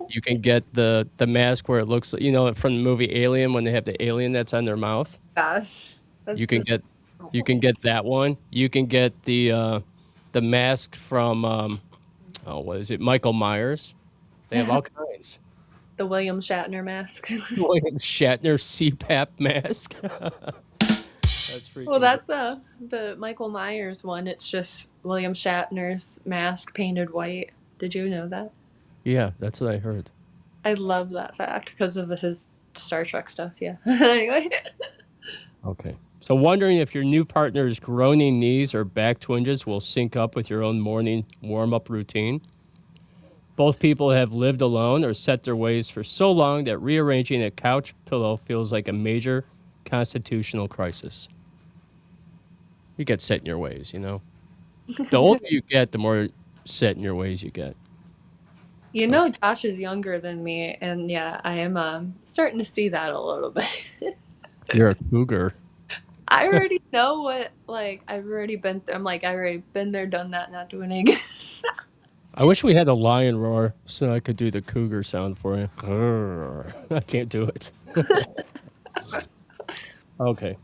You can get the mask where it looks, you know, from the movie Alien when they have the alien that's on their mouth. Gosh, You can get that one. You can get the mask from what is it? Michael Myers. They have all kinds. the William Shatner mask. William Shatner CPAP mask. That's freaking Well, that's the Michael Myers one. It's just William Shatner's mask painted white. Did you know that? Yeah, that's what I heard. I love that fact because of his Star Trek stuff. Yeah. Anyway. Okay. So wondering if your new partner's groaning knees or back twinges will sync up with your own morning warm-up routine. Both people have lived alone or set their ways for so long that rearranging a couch pillow feels like a major constitutional crisis. You get set in your ways, you know. The older you get, the more set in your ways you get. You know, Josh is younger than me, and yeah, I am starting to see that a little bit. You're a cougar. I already know what, like, I've already been I'm like, I've already been there, done that, not doing it again. I wish we had a lion roar so I could do the cougar sound for you. Grrr. I can't do it. Okay.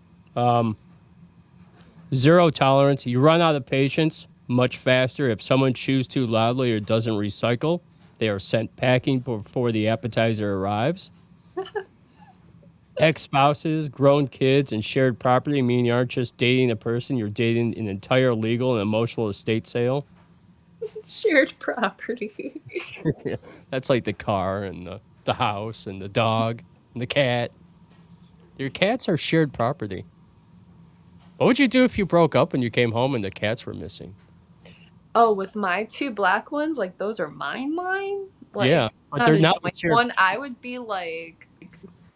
Zero tolerance. You run out of patience much faster if someone chews too loudly or doesn't recycle. They are sent packing before the appetizer arrives. Ex-spouses, grown kids, and shared property mean you aren't just dating a person, you're dating an entire legal and emotional estate sale. Shared property. Yeah, that's like the car and the house and the dog and the cat. Your cats are shared property. What would you do if you broke up and you came home and the cats were missing? Oh, with my two black ones, like those are mine? Like, yeah, but they're not shared. One, I would be like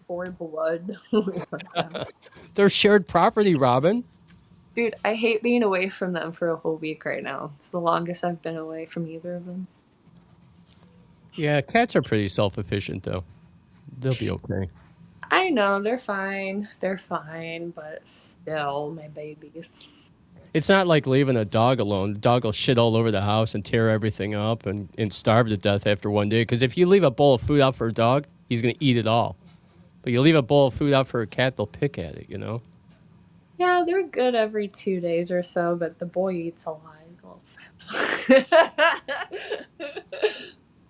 for blood. They're shared property, Robin. Dude, I hate being away from them for a whole week right now. It's the longest I've been away from either of them. Yeah, cats are pretty self-efficient, though. They'll be okay. I know, they're fine. They're fine, but still, my babies. It's not like leaving a dog alone. The dog will shit all over the house and tear everything up and starve to death after one day. Because if you leave a bowl of food out for a dog, he's going to eat it all. But you leave a bowl of food out for a cat, they'll pick at it, you know? Yeah, they're good every 2 days or so, but the boy eats a lot.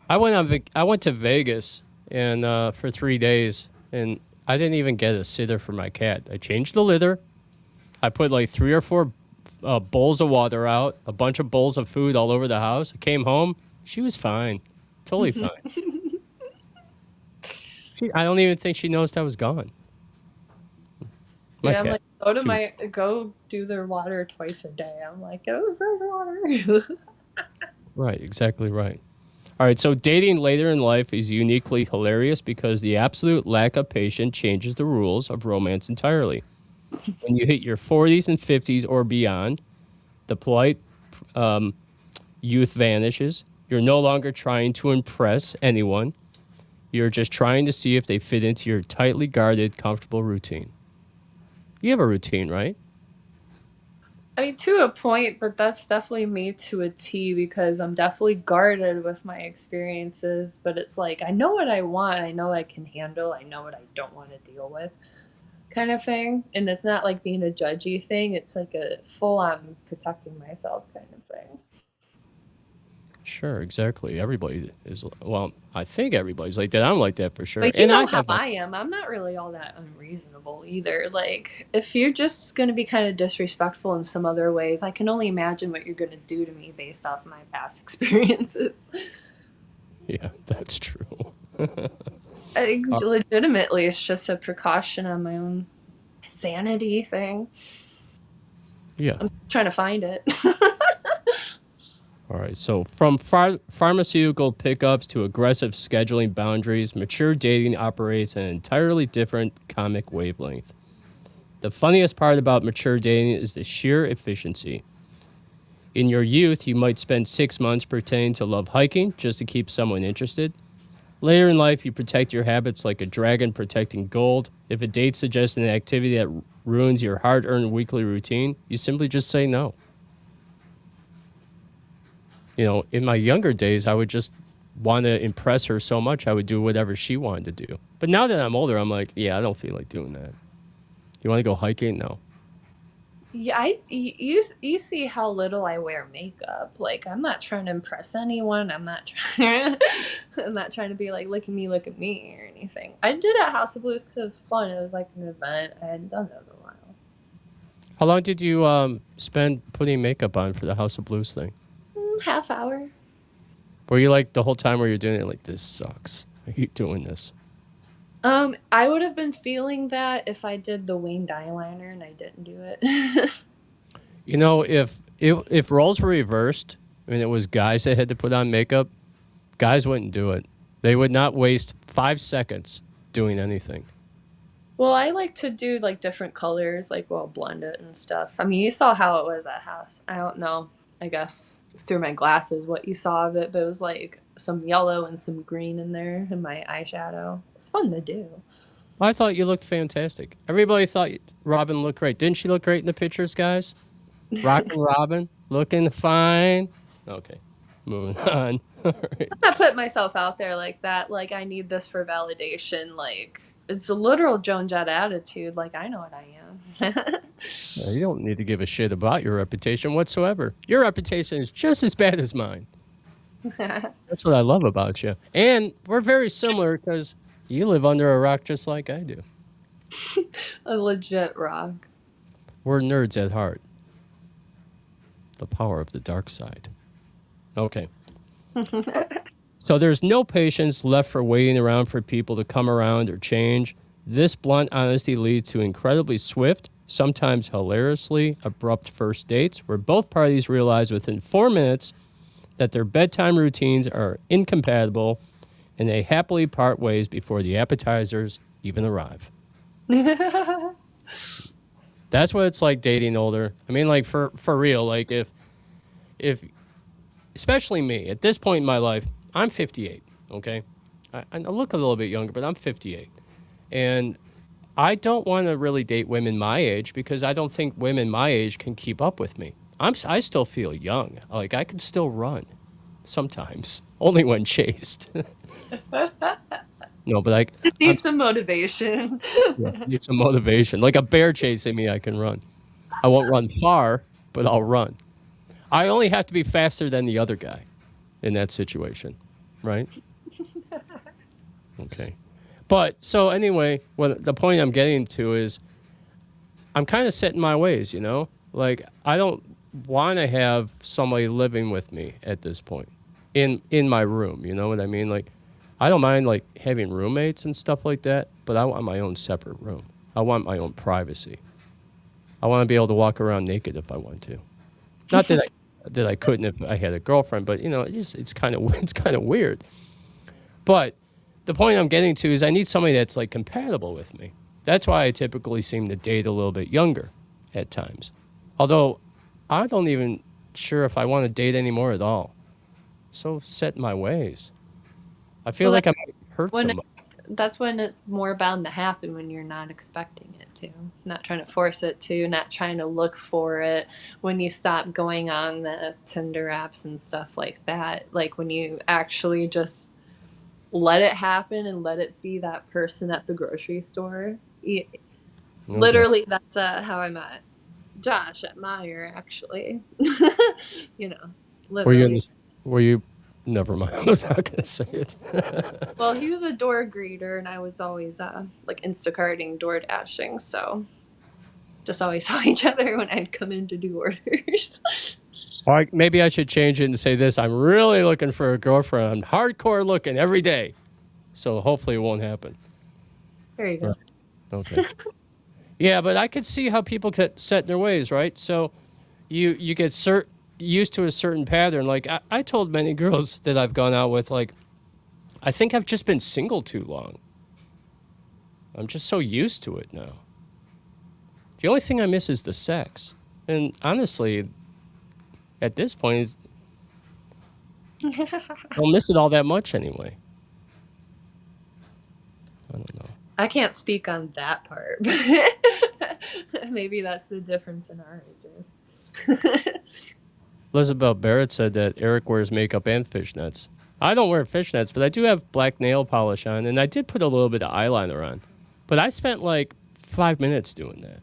I went to Vegas and for 3 days, and I didn't even get a sitter for my cat. I changed the litter. I put like 3 or 4 bowls of water out, a bunch of bowls of food all over the house. I came home. She was fine. Totally fine. I don't even think she noticed I was gone. Yeah, I'm like, go do their water twice a day. I'm like, go for water. Right, exactly right. All right, so dating later in life is uniquely hilarious because the absolute lack of patience changes the rules of romance entirely. When you hit your 40s and 50s or beyond, the polite youth vanishes. You're no longer trying to impress anyone. You're just trying to see if they fit into your tightly guarded, comfortable routine. You have a routine, right? I mean, to a point, but that's definitely me to a T because I'm definitely guarded with my experiences. But it's like, I know what I want. I know what I can handle. I know what I don't want to deal with kind of thing. And it's not like being a judgy thing. It's like a full-on protecting myself kind of thing. Sure, exactly. Everybody is, well, I think everybody's like that. I'm like that for sure. Like, you know how I am. I'm not really all that unreasonable either. Like, if you're just going to be kind of disrespectful in some other ways, I can only imagine what you're going to do to me based off my past experiences. Yeah, that's true. I think legitimately it's just a precaution on my own sanity thing. Yeah. I'm trying to find it. All right. So from pharmaceutical pickups to aggressive scheduling boundaries, mature dating operates at an entirely different comic wavelength. The funniest part about mature dating is the sheer efficiency. In your youth, you might spend 6 months pretending to love hiking just to keep someone interested. Later in life, you protect your habits like a dragon protecting gold. If a date suggests an activity that ruins your hard-earned weekly routine, you simply just say no. You know, in my younger days, I would just want to impress her so much, I would do whatever she wanted to do. But now that I'm older, I'm like, yeah, I don't feel like doing that. You want to go hiking? No. Yeah, you see how little I wear makeup. Like, I'm not trying to impress anyone. I'm not trying I'm not trying to be like, look at me or anything. I did it at House of Blues because it was fun. It was like an event. I hadn't done it in a while. How long did you spend putting makeup on for the House of Blues thing? Half hour. Were you like the whole time where you're doing it like, this sucks? I hate doing this. I would have been feeling that if I did the winged eyeliner and I didn't do it. You know, if roles were reversed and it was guys that had to put on makeup, guys wouldn't do it. They would not waste 5 seconds doing anything. Well, I like to do like different colors, like blend it and stuff. I mean, you saw how it was at House. I don't know, I guess through my glasses what you saw of it, but it was like some yellow and some green in there in my eyeshadow. It's fun to do. I thought you looked fantastic. Everybody thought Robin looked great. Didn't she look great in the pictures, guys? Rockin' Robin, looking fine. Okay, moving on. All right. I'm not putting myself out there like that. Like, I need this for validation. Like, it's a literal Joan Jett attitude. Like, I know what I am. You don't need to give a shit about your reputation whatsoever. Your reputation is just as bad as mine. That's what I love about you. And we're very similar because you live under a rock just like I do. A legit rock. We're nerds at heart. The power of the dark side. Okay. So there's no patience left for waiting around for people to come around or change. This blunt honesty leads to incredibly swift, sometimes hilariously abrupt first dates where both parties realize within 4 minutes that their bedtime routines are incompatible and they happily part ways before the appetizers even arrive. That's what it's like dating older. I mean, like, for real, like, if especially me, at this point in my life, I'm 58, okay? I look a little bit younger, but I'm 58. And I don't want to really date women my age because I don't think women my age can keep up with me. I still feel young. Like, I can still run sometimes, only when chased. No, but need some motivation. Yeah, need some motivation. Like a bear chasing me, I can run. I won't run far, but I'll run. I only have to be faster than the other guy in that situation, right? Okay. But, so anyway, the point I'm getting to is I'm kind of set in my ways, you know? Like, I don't want to have somebody living with me at this point in my room, you know what I mean? Like, I don't mind, like, having roommates and stuff like that, but I want my own separate room. I want my own privacy. I want to be able to walk around naked if I want to. Not that I couldn't if I had a girlfriend, but, you know, it's kind of weird. But the point I'm getting to is I need somebody that's, like, compatible with me. That's why I typically seem to date a little bit younger at times. Although I don't even sure if I want to date anymore at all. So set in my ways. I feel like I might hurt somebody. That's when it's more bound to happen, when you're not expecting it to. Not trying to force it to, not trying to look for it. When you stop going on the Tinder apps and stuff like that. Like, when you actually just let it happen and let it be that person at the grocery store. Okay. Literally, that's how I met Josh at Meyer, actually. You know, literally. Were you? Never mind. I was not going to say it. Well, he was a door greeter, and I was always like Instacarting, door dashing, so just always saw each other when I'd come in to do orders. All right, maybe I should change it and say this. I'm really looking for a girlfriend. I'm hardcore looking every day. So hopefully it won't happen. There you go. Okay. Yeah, but I could see how people get set in their ways, right? So you get used to a certain pattern. Like I told many girls that I've gone out with, like, I think I've just been single too long. I'm just so used to it now. The only thing I miss is the sex. And honestly, at this point, I don't miss it all that much anyway. I don't know. I can't speak on that part. Maybe that's the difference in our ages. Elizabeth Barrett said that Eric wears makeup and fishnets. I don't wear fishnets, but I do have black nail polish on, and I did put a little bit of eyeliner on. But I spent like 5 minutes doing that.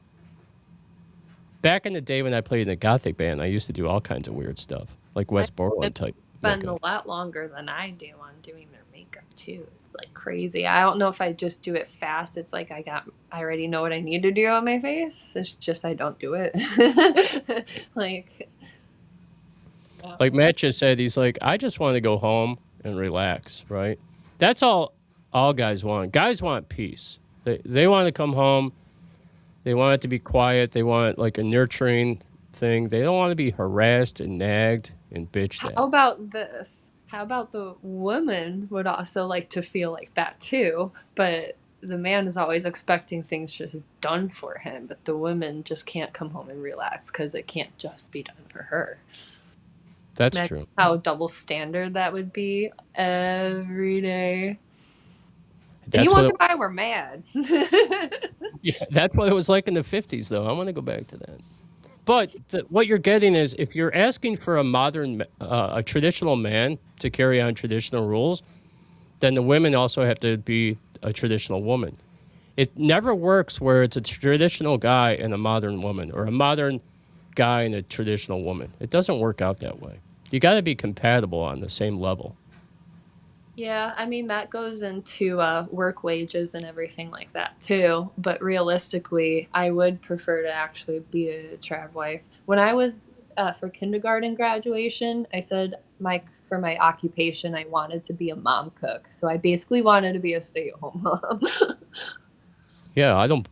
Back in the day when I played in a gothic band, I used to do all kinds of weird stuff, like West Borland type. Spend a lot longer than I do on doing their makeup too. It's like crazy. I don't know if I just do it fast. It's like I already know what I need to do on my face. It's just I don't do it. Like Matt just said, he's like, I just want to go home and relax, right? That's all guys want. Guys want peace. They want to come home. They want it to be quiet. They want like a nurturing thing. They don't want to be harassed and nagged and bitched at. How about this? How about the woman would also like to feel like that too, but the man is always expecting things just done for him, but the woman just can't come home and relax because it can't just be done for her. That's true. How double standard that would be every day. That's you walk by, we're mad. Yeah, that's what it was like in the 50s, though. I want to go back to that. But what you're getting is, if you're asking for a modern, a traditional man to carry on traditional rules, then the women also have to be a traditional woman. It never works where it's a traditional guy and a modern woman, or a modern guy and a traditional woman. It doesn't work out that way. You got to be compatible on the same level. Yeah, I mean, that goes into work wages and everything like that, too. But realistically, I would prefer to actually be a trad wife. When I was for kindergarten graduation, I said for my occupation, I wanted to be a mom cook. So I basically wanted to be a stay-at-home mom. Yeah, I don't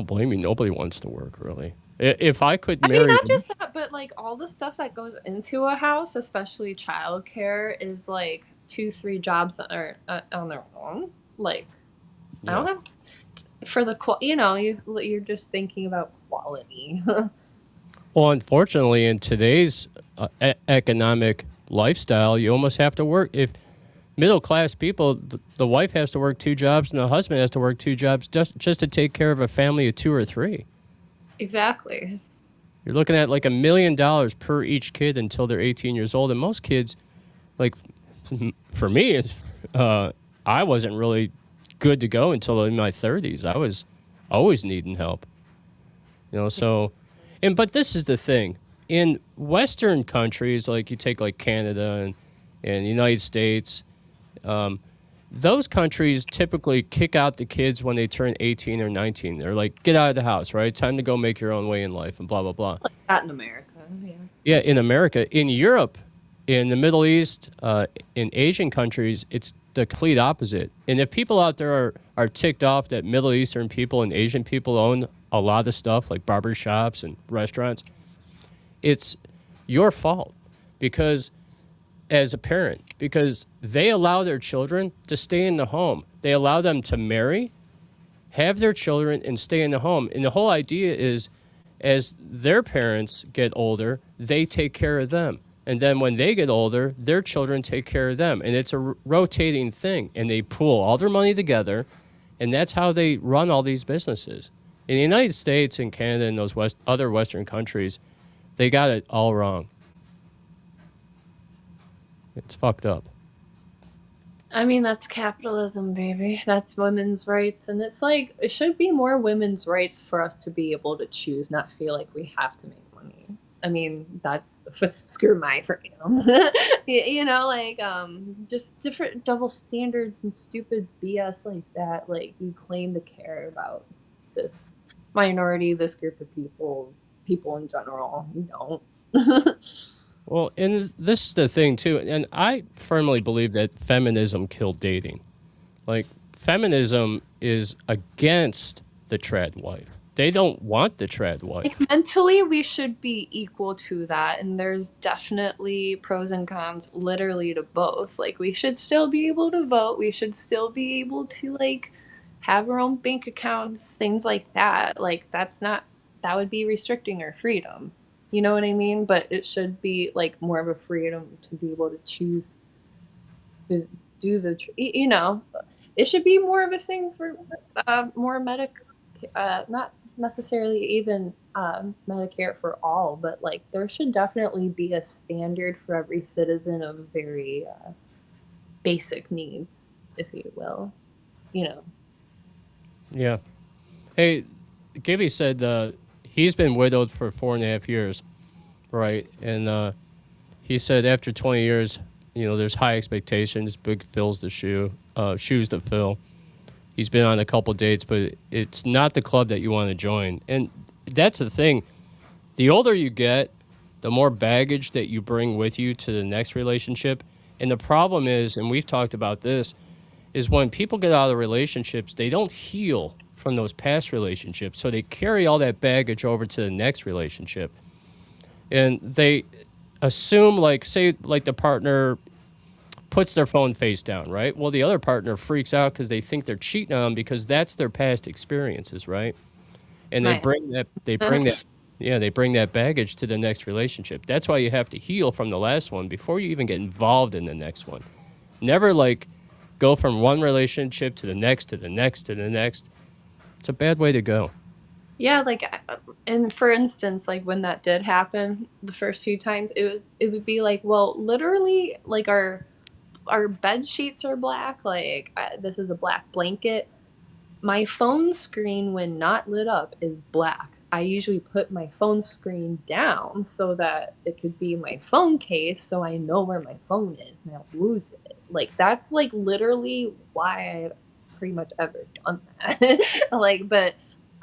blame you. Nobody wants to work, really. If I could marry... I mean, not just that, but like all the stuff that goes into a house, especially childcare, is like 2-3 jobs that are on their own. Like, yeah. I don't have for the you're just thinking about quality. Well, unfortunately, in today's economic lifestyle, you almost have to work. If middle class people, the wife has to work 2 jobs and the husband has to work 2 jobs just to take care of a family of 2 or 3. Exactly. You're looking at like $1 million per each kid until they're 18 years old, and most kids, like. For me, I wasn't really good to go until in my 30s. I was always needing help. But this is the thing. In Western countries, like you take like Canada and the United States, those countries typically kick out the kids when they turn 18 or 19. They're like, get out of the house, right? Time to go make your own way in life and blah, blah, blah. Like that in America, yeah. Yeah, in America. In Europe, in the Middle East, in Asian countries, it's the complete opposite. And if people out there are ticked off that Middle Eastern people and Asian people own a lot of stuff like barbershops and restaurants, it's your fault as a parent, because they allow their children to stay in the home. They allow them to marry, have their children, and stay in the home. And the whole idea is, as their parents get older, they take care of them. And then when they get older, their children take care of them. And it's a rotating thing. And they pool all their money together. And that's how they run all these businesses. In the United States and Canada and those other Western countries, they got it all wrong. It's fucked up. I mean, that's capitalism, baby. That's women's rights. And it's like, it should be more women's rights for us to be able to choose, not feel like we have to make money. I mean, that's screw my freedom. Just different double standards and stupid BS like that. Like, you claim to care about this minority, this group of people in general. You don't. Well, and this is the thing, too. And I firmly believe that feminism killed dating. Like, feminism is against the trad wife. they don't want the trad wife. Like, mentally, we should be equal to that, and there's definitely pros and cons literally to both. Like, we should still be able to vote, we should still be able to, like, have our own bank accounts, things like that. Like, that would be restricting our freedom. You know what I mean? But it should be, like, more of a freedom to be able to choose to do you know, it should be more of a thing for more not necessarily even Medicare for all, but like there should definitely be a standard for every citizen of very basic needs, if you will. You know. Yeah. Hey, Gibby said he's been widowed for 4.5 years, right? And he said after 20 years, you know, there's high expectations, big shoes to fill. He's been on a couple dates, but it's not the club that you want to join. And that's the thing. The older you get, the more baggage that you bring with you to the next relationship. And the problem is, and we've talked about this, is when people get out of relationships, they don't heal from those past relationships. So they carry all that baggage over to the next relationship. And they assume, like, say, like the partner puts their phone face down, right? Well, the other partner freaks out because they think they're cheating on them because that's their past experiences, right? And Right. they bring that baggage to the next relationship. That's why you have to heal from the last one before you even get involved in the next one. Never like go from one relationship to the next, to the next, to the next. It's a bad way to go. Yeah, like, and for instance, like when that did happen the first few times, it would be like, well, literally, like our bed sheets are black. Like this is a black blanket. My phone screen, when not lit up, is black. I usually put my phone screen down so that it could be my phone case, so I know where my phone is and I don't lose it. Like that's like literally why I've pretty much ever done that. Like, but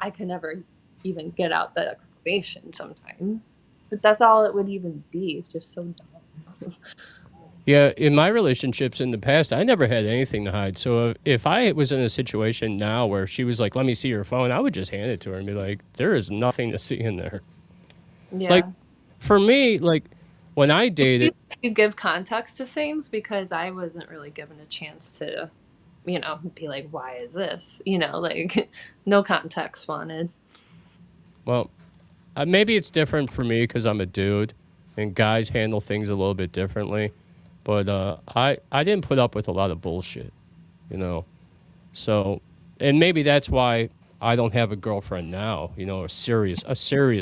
I could never even get out that explanation sometimes. But that's all it would even be. It's just so dumb. Yeah, in my relationships in the past, I never had anything to hide. So if I was in a situation now where she was like, let me see your phone, I would just hand it to her and be like, there is nothing to see in there. Yeah. Like, for me, like, when I dated... You give context to things because I wasn't really given a chance to, you know, be like, why is this? You know, like, no context wanted. Well, maybe it's different for me because I'm a dude and guys handle things a little bit differently. But I didn't put up with a lot of bullshit, you know. So, and maybe that's why I don't have a girlfriend now, you know, a serious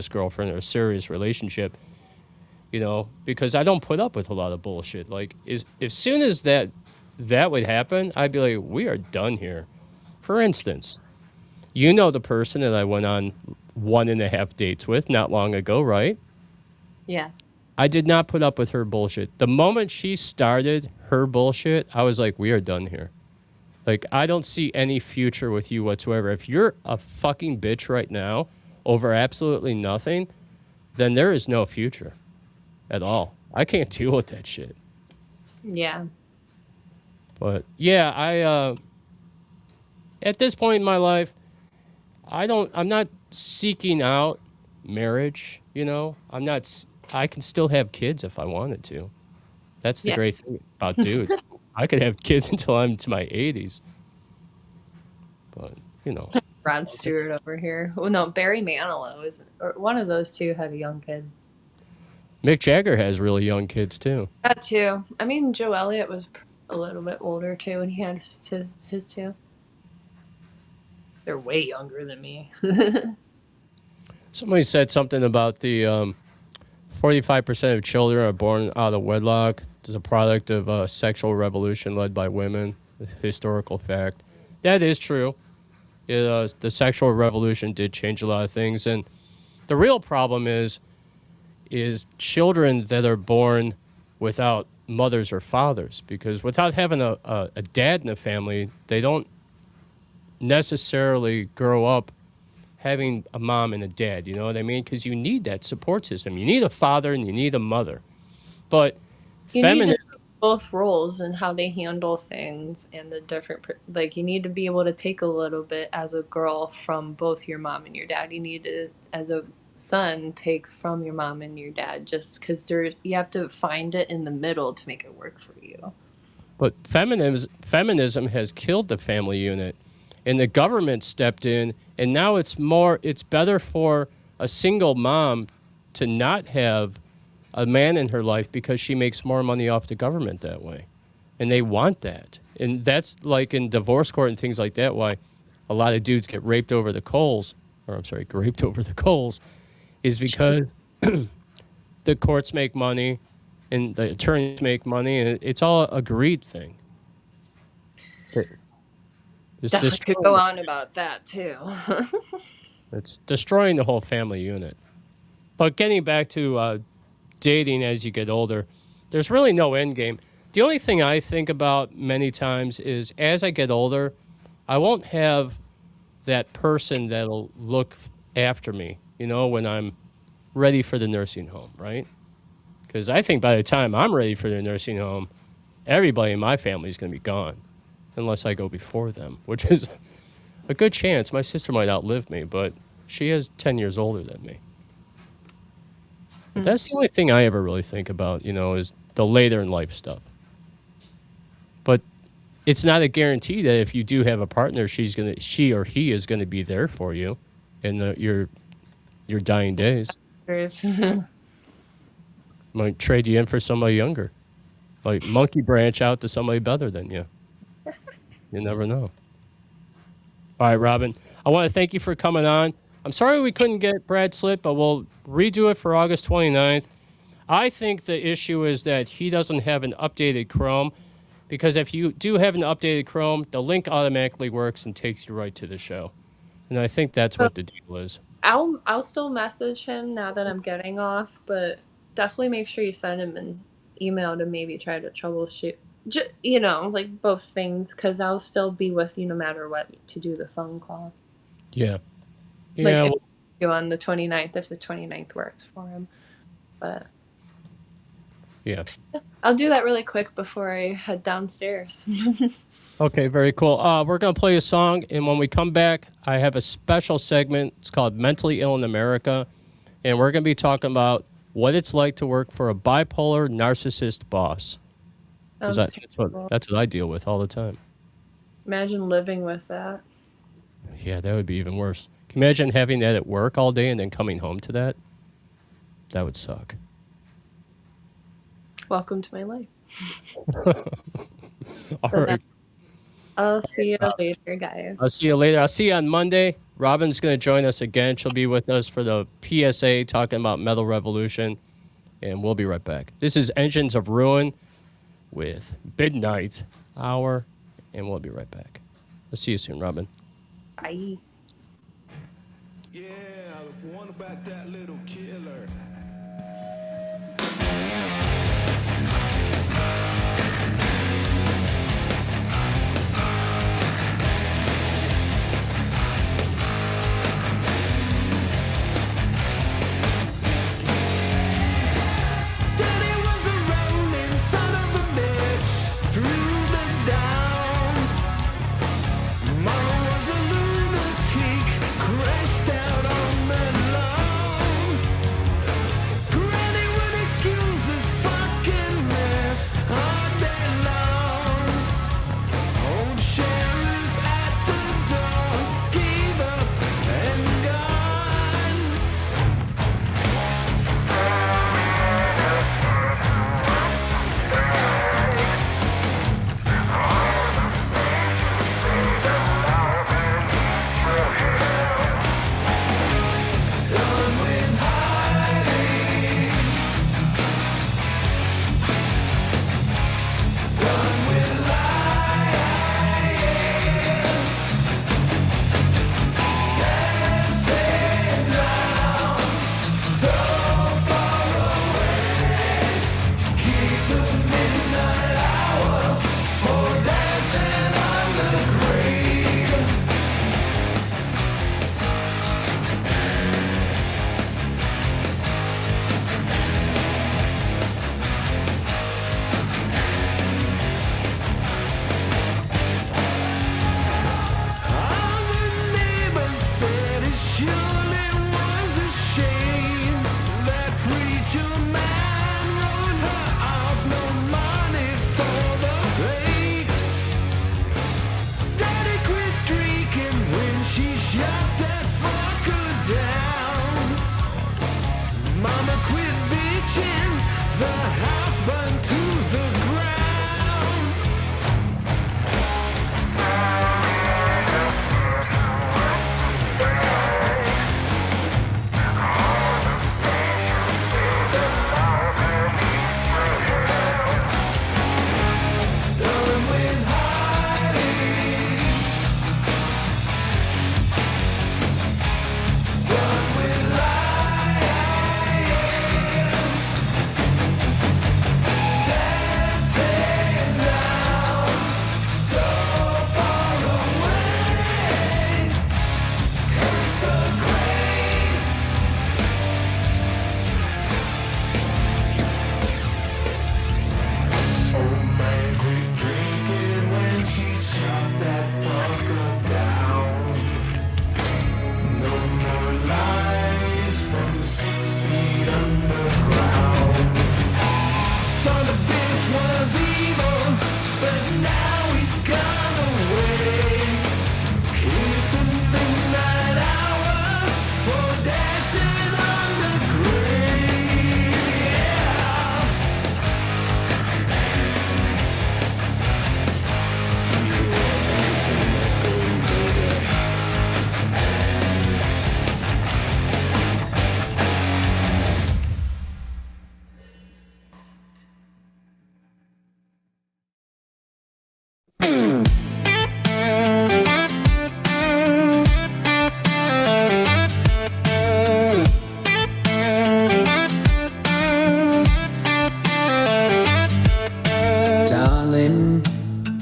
girlfriend or a serious relationship, you know, because I don't put up with a lot of bullshit. Like, as soon as that would happen, I'd be like, we are done here. For instance, you know the person that I went on 1.5 dates with not long ago, right? Yeah. I did not put up with her bullshit. The moment she started her bullshit, I was like, we are done here. Like, I don't see any future with you whatsoever. If you're a fucking bitch right now over absolutely nothing, then there is no future at all. I can't deal with that shit. Yeah. But, yeah, I at this point in my life, I'm not seeking out marriage, you know? I can still have kids if I wanted to. That's the great thing about dudes. I could have kids until I'm to my 80s. But, you know. Rod Stewart over here. Oh, no, Barry Manilow or one of those two had a young kid. Mick Jagger has really young kids, too. That, too. I mean, Joe Elliott was a little bit older, too, and he had his two. They're way younger than me. Somebody said something about the 45% of children are born out of wedlock. It's a product of a sexual revolution led by women. A historical fact. That is true. The sexual revolution did change a lot of things. And the real problem is children that are born without mothers or fathers. Because without having a dad in the family, they don't necessarily grow up having a mom and a dad, you know what I mean? Because you need that support system. You need a father and you need a mother. But feminism both roles and how they handle things and the different like you need to be able to take a little bit as a girl from both your mom and your dad. You need to, as a son, take from your mom and your dad, just because there's you have to find it in the middle to make it work for you. But feminism has killed the family unit, and the government stepped in, and now it's better for a single mom to not have a man in her life because she makes more money off the government that way. And they want that. And that's like in divorce court and things like that, why a lot of dudes get raped over the coals, graped over the coals, is because the courts make money and the attorneys make money, and it's all a greed thing. Definitely could go on about that too. It's destroying the whole family unit. But getting back to dating as you get older, there's really no end game. The only thing I think about many times is as I get older, I won't have that person that'll look after me, when I'm ready for the nursing home, right? Because I think by the time I'm ready for the nursing home, everybody in my family is going to be gone, unless I go before them, which is a good chance. My sister might outlive me, but she is 10 years older than me. That's the only thing I ever really think about, is the later in life stuff. But it's not a guarantee that if you do have a partner, she or he is gonna be there for you in your dying days. Might trade you in for somebody younger, like monkey branch out to somebody better than you. You never know. All right, Robin, I want to thank you for coming on. I'm sorry we couldn't get Brad Slitt, but we'll redo it for August 29th. I think the issue is that he doesn't have an updated Chrome, because if you do have an updated Chrome, the link automatically works and takes you right to the show. And I think that's what the deal is. I'll still message him now that I'm getting off, but definitely make sure you send him an email to maybe try to troubleshoot, like both things, because I'll still be with you no matter what to do the phone call. Yeah. Yeah. Like you on the 29th if the 29th works for him. But yeah. I'll do that really quick before I head downstairs. Okay, very cool. We're going to play a song, and when we come back, I have a special segment. It's called Mentally Ill in America, and we're going to be talking about what it's like to work for a bipolar narcissist boss. That's what I deal with all the time. Imagine living with that. Yeah, that would be even worse. Can you imagine having that at work all day and then coming home to that? That would suck. Welcome to my life. All right. I'll see you later, guys. I'll see you later. I'll see you on Monday. Robin's going to join us again. She'll be with us for the PSA talking about Metal Revolution, and we'll be right back. This is Engines of Ruin with Midnight Hour, and we'll be right back. I'll see you soon, Robin. Bye. Yeah, one about that little killer.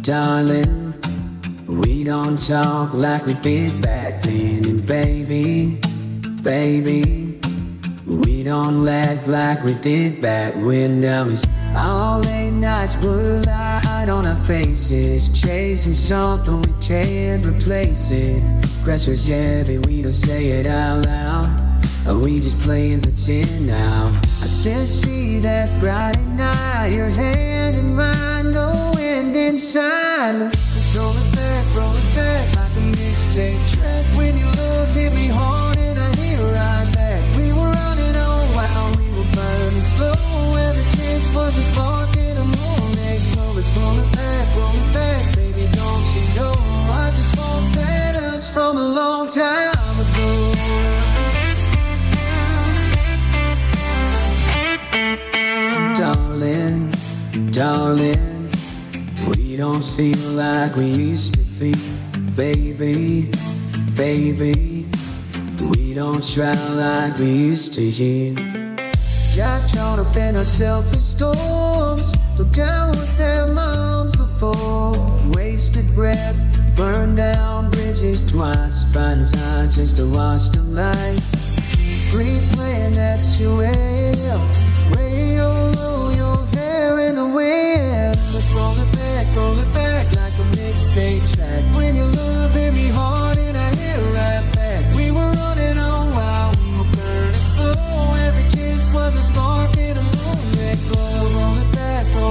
Darling, we don't talk like we did back then. And baby, we don't laugh like we did back when. Now it's all late nights blue light on our faces, chasing something we can't replace it. Pressure's heavy, we don't say it out loud. Are we just playing pretend now? I still see that Friday night, your hand in mine, no wind inside. Let's roll it back like a mixtape track. When your love hit me hard and I hear right back. We were running on while we were burning slow. Every kiss was a spark in a moonlit glow. Let's roll it back, baby, don't you know? I just won't let us from a long time ago. Darling, we don't feel like we used to feel. Baby, we don't try like we used to, yeah. Got caught up in our selfish storms. Look down with their moms before. Wasted breath, burned down bridges twice. Find time just to watch the light. Replaying at 2 a.m. Way low, your hair in the wind. Let's roll it back like a mixtape track. When your love hit me hard and I hear right back. We were running on while we were burning slow. Every kiss was a spark in a moonlit glow. Roll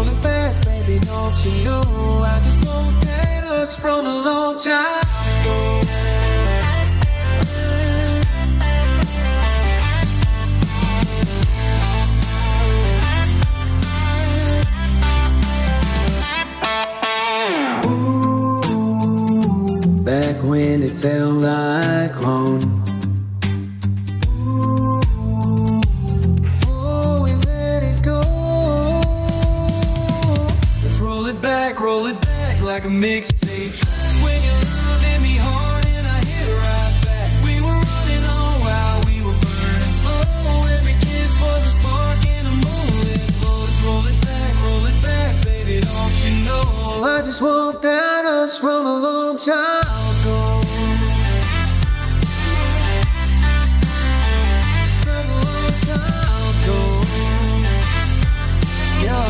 it back, baby, don't you know? I just won't get us from a long time ago. Back when it felt like home. Before we let it go. Let's roll it back like a mixtape track. When your love hit me hard and I hit right back. We were running on while we were burning slow. Every kiss was a spark in a moonlit glow. Let's roll it back, baby, don't you know? I just want that us from a long time ago. It's been a long time ago. Yeah.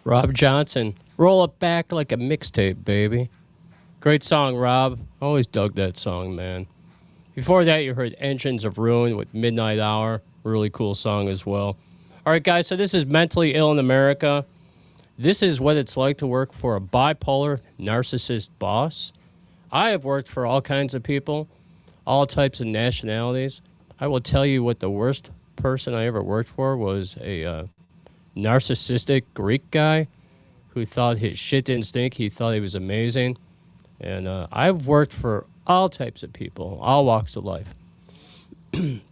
Rob Johnson, roll it back like a mixtape, baby. Great song, Rob. Always dug that song, man. Before that, you heard Engines of Ruin with Midnight Hour. Really cool song as well. All right, guys, so this is Mentally Ill in America. This is what it's like to work for a bipolar, narcissist boss. I have worked for all kinds of people, all types of nationalities. I will tell you what the worst person I ever worked for was a narcissistic Greek guy who thought his shit didn't stink. He thought he was amazing. And I've worked for all types of people, all walks of life.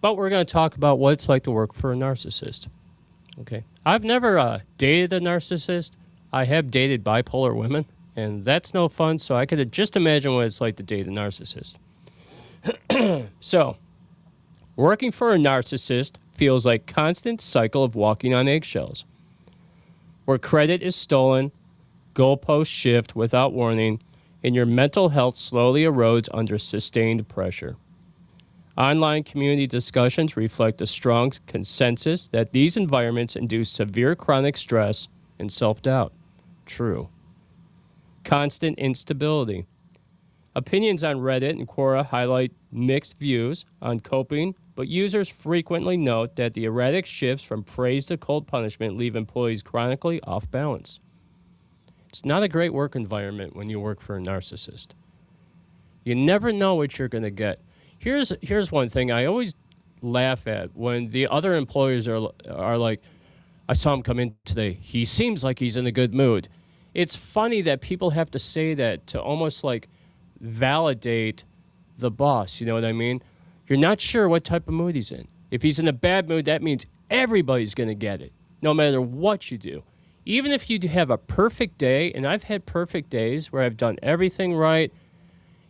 But we're going to talk about what it's like to work for a narcissist. Okay. I've never dated a narcissist. I have dated bipolar women, and that's no fun, so I could just imagine what it's like to date a narcissist. So, working for a narcissist feels like constant cycle of walking on eggshells, where credit is stolen, goalposts shift without warning, and your mental health slowly erodes under sustained pressure. Online community discussions reflect a strong consensus that these environments induce severe chronic stress and self-doubt. True. Constant instability. Opinions on Reddit and Quora highlight mixed views on coping, but users frequently note that the erratic shifts from praise to cold punishment leave employees chronically off balance. It's not a great work environment when you work for a narcissist. You never know what you're going to get. Here's one thing I always laugh at when the other employers are like, I saw him come in today. He seems like he's in a good mood. It's funny that people have to say that to almost like validate the boss. You know what I mean? You're not sure what type of mood he's in. If he's in a bad mood, that means everybody's going to get it. no matter what you do. Even if you have a perfect day, and I've had perfect days where I've done everything right,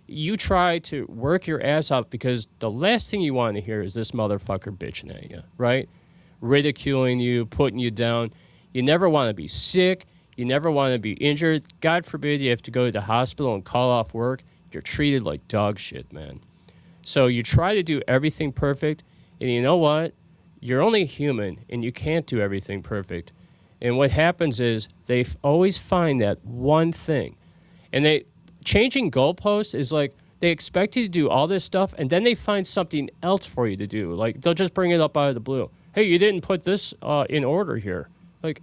you try to work your ass off because the last thing you want to hear is this motherfucker bitching at you, right? Ridiculing you, putting you down. You never want to be sick. You never want to be injured. God forbid you have to go to the hospital and call off work. You're treated like dog shit, man. So you try to do everything perfect, and you know what? You're only human, and you can't do everything perfect. And what happens is they always find that one thing. And changing goalposts is like they expect you to do all this stuff, and then they find something else for you to do. Like, they'll just bring it up out of the blue. Hey, you didn't put this in order here. Like,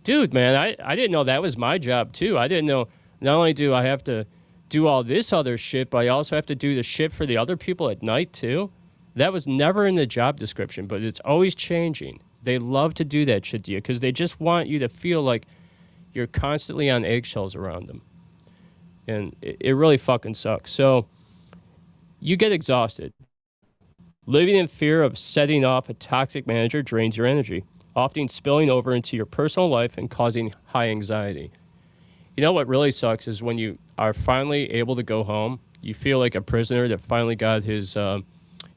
dude, man, I didn't know that was my job, too. I didn't know not only do I have to do all this other shit, but I also have to do the shit for the other people at night, too. That was never in the job description, but it's always changing. They love to do that shit to you because they just want you to feel like you're constantly on eggshells around them. And it really fucking sucks. So you get exhausted. Living in fear of setting off a toxic manager drains your energy, often spilling over into your personal life and causing high anxiety. You know what really sucks is when you are finally able to go home, you feel like a prisoner that finally got his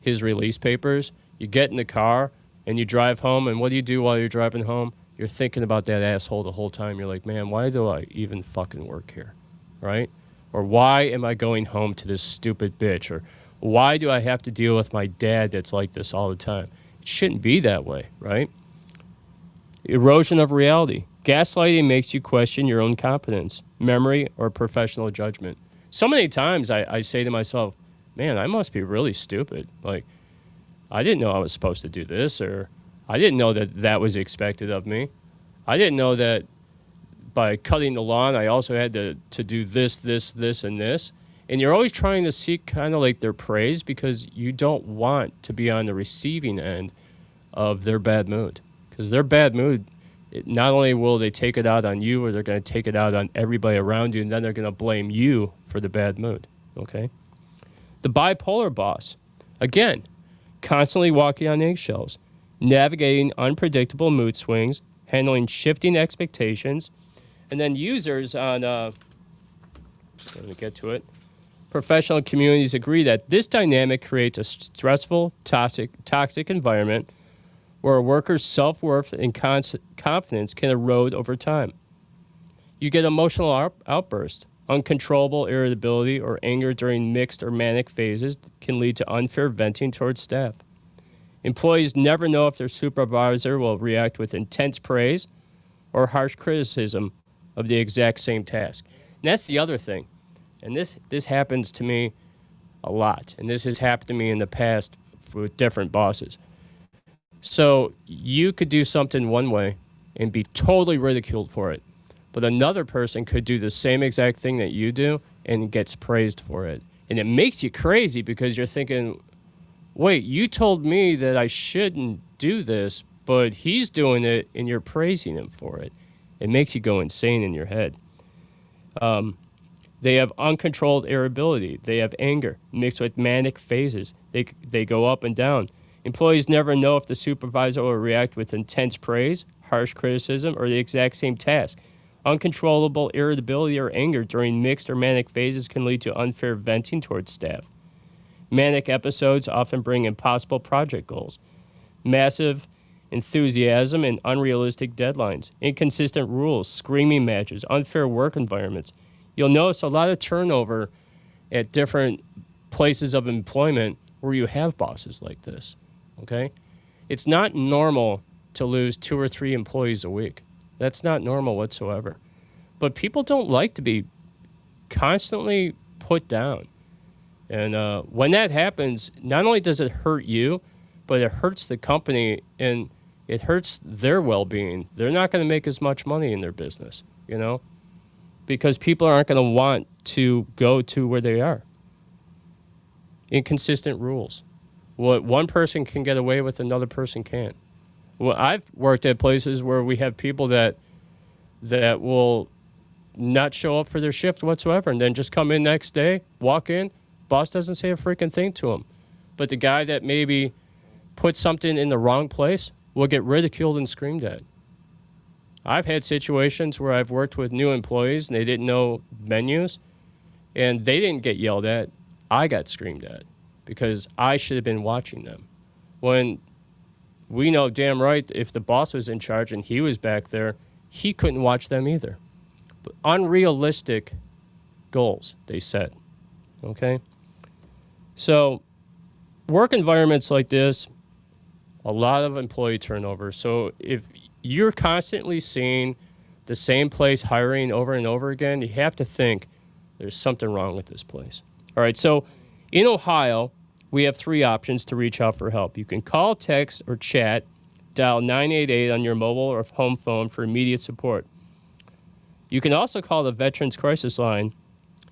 release papers. You get in the car and you drive home, and what do you do while you're driving home? You're thinking about that asshole the whole time. You're like, man, why do I even fucking work here, right? Or why am I going home to this stupid bitch? Or why do I have to deal with my dad that's like this all the time? It shouldn't be that way, right? Erosion of reality. Gaslighting makes you question your own competence, memory, or professional judgment. So many times I say to myself, man, I must be really stupid. Like, I didn't know I was supposed to do this, or I didn't know that that was expected of me. I didn't know that by cutting the lawn, I also had to do this, and this. And you're always trying to seek kind of like their praise because you don't want to be on the receiving end of their bad mood. Because their bad mood, not only will they take it out on you, or they're going to take it out on everybody around you, and then they're going to blame you for the bad mood, okay? The bipolar boss, again, constantly walking on eggshells, navigating unpredictable mood swings, handling shifting expectations, and then users on, let me get to it, professional communities agree that this dynamic creates a stressful, toxic environment where a worker's self-worth and confidence can erode over time. You get emotional outbursts. Uncontrollable irritability or anger during mixed or manic phases can lead to unfair venting towards staff. Employees never know if their supervisor will react with intense praise or harsh criticism of the exact same task. And that's the other thing. And this happens to me a lot. And this has happened to me in the past with different bosses. So you could do something one way and be totally ridiculed for it. But another person could do the same exact thing that you do and gets praised for it. And it makes you crazy because you're thinking, wait, you told me that I shouldn't do this, but he's doing it and you're praising him for it. It makes you go insane in your head. They have uncontrolled irritability. They have anger mixed with manic phases. They go up and down. Employees never know if the supervisor will react with intense praise, harsh criticism, or the exact same task. Uncontrollable irritability or anger during mixed or manic phases can lead to unfair venting towards staff. Manic episodes often bring impossible project goals. Massive enthusiasm and unrealistic deadlines. Inconsistent rules, screaming matches, unfair work environments. You'll notice a lot of turnover at different places of employment where you have bosses like this, okay? It's not normal to lose 2 or 3 employees a week. That's not normal whatsoever. But people don't like to be constantly put down. And when that happens, not only does it hurt you, but it hurts the company and it hurts their well-being. They're not going to make as much money in their business, you know, because people aren't going to want to go to where they are. Inconsistent rules. What one person can get away with, another person can't. Well, I've worked at places where we have people that will not show up for their shift whatsoever and then just come in next day, walk in, boss doesn't say a freaking thing to him. But the guy that maybe put something in the wrong place will get ridiculed and screamed at. I've had situations where I've worked with new employees and they didn't know menus, and they didn't get yelled at. I got screamed at because I should have been watching them. When we know damn right if the boss was in charge and he was back there, he couldn't watch them either. But unrealistic goals they set. Okay? So work environments like this, a lot of employee turnover. So if you're constantly seeing the same place hiring over and over again, you have to think there's something wrong with this place. All right, so in Ohio, we have 3 options to reach out for help. You can call, text, or chat, dial 988 on your mobile or home phone for immediate support. You can also call the Veterans Crisis Line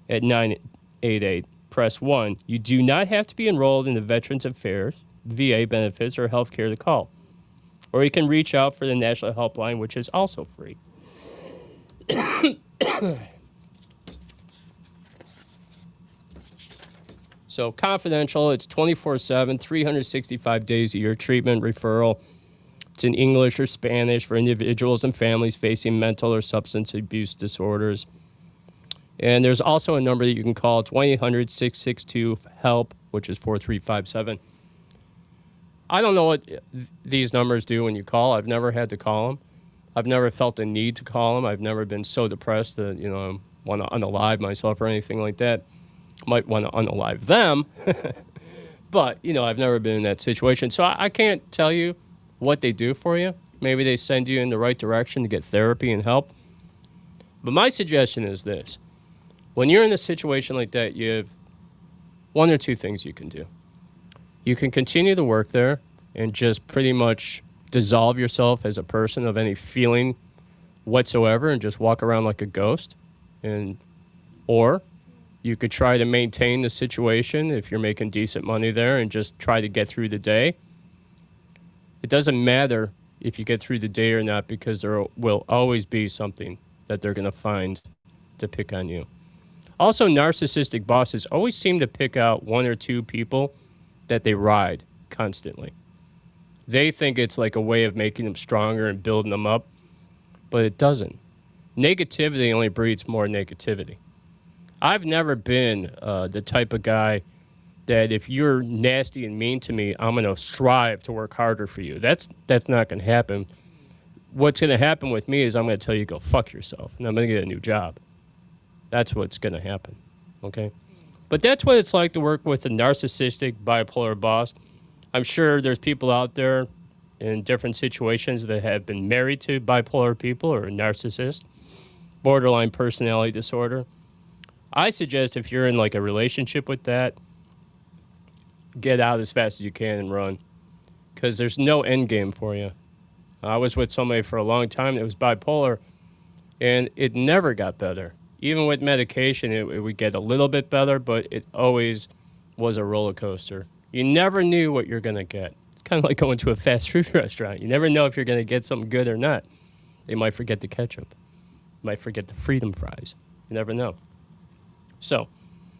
at 988. Press 1. You do not have to be enrolled in the Veterans Affairs, VA benefits, or health care to call. Or you can reach out for the National Helpline, which is also free. So confidential, it's 24/7, 365 days a year treatment referral. It's in English or Spanish for individuals and families facing mental or substance abuse disorders. And there's also a number that you can call. It's 1-800-662-HELP, which is 4357. I don't know what these numbers do when you call. I've never had to call them. I've never felt the need to call them. I've never been so depressed that, I want to unalive myself or anything like that. Might want to unalive them. But, I've never been in that situation. So I can't tell you what they do for you. Maybe they send you in the right direction to get therapy and help. But my suggestion is this. When you're in a situation like that, you have 1 or 2 things you can do. You can continue to work there and just pretty much dissolve yourself as a person of any feeling whatsoever and just walk around like a ghost. Or you could try to maintain the situation if you're making decent money there and just try to get through the day. It doesn't matter if you get through the day or not because there will always be something that they're going to find to pick on you. Also, narcissistic bosses always seem to pick out 1 or 2 people that they ride constantly. They think it's like a way of making them stronger and building them up, but it doesn't. Negativity only breeds more negativity. I've never been the type of guy that if you're nasty and mean to me, I'm going to strive to work harder for you. That's not going to happen. What's going to happen with me is I'm going to tell you go fuck yourself, and I'm going to get a new job. That's what's going to happen, okay? But that's what it's like to work with a narcissistic, bipolar boss. I'm sure there's people out there in different situations that have been married to bipolar people or narcissists, borderline personality disorder. I suggest if you're in like a relationship with that, get out as fast as you can and run because there's no end game for you. I was with somebody for a long time that was bipolar, and it never got better. Even with medication, it would get a little bit better, but it always was a roller coaster. You never knew what you're going to get. It's kind of like going to a fast food restaurant. You never know if you're going to get something good or not. They might forget the ketchup. You might forget the freedom fries. You never know. So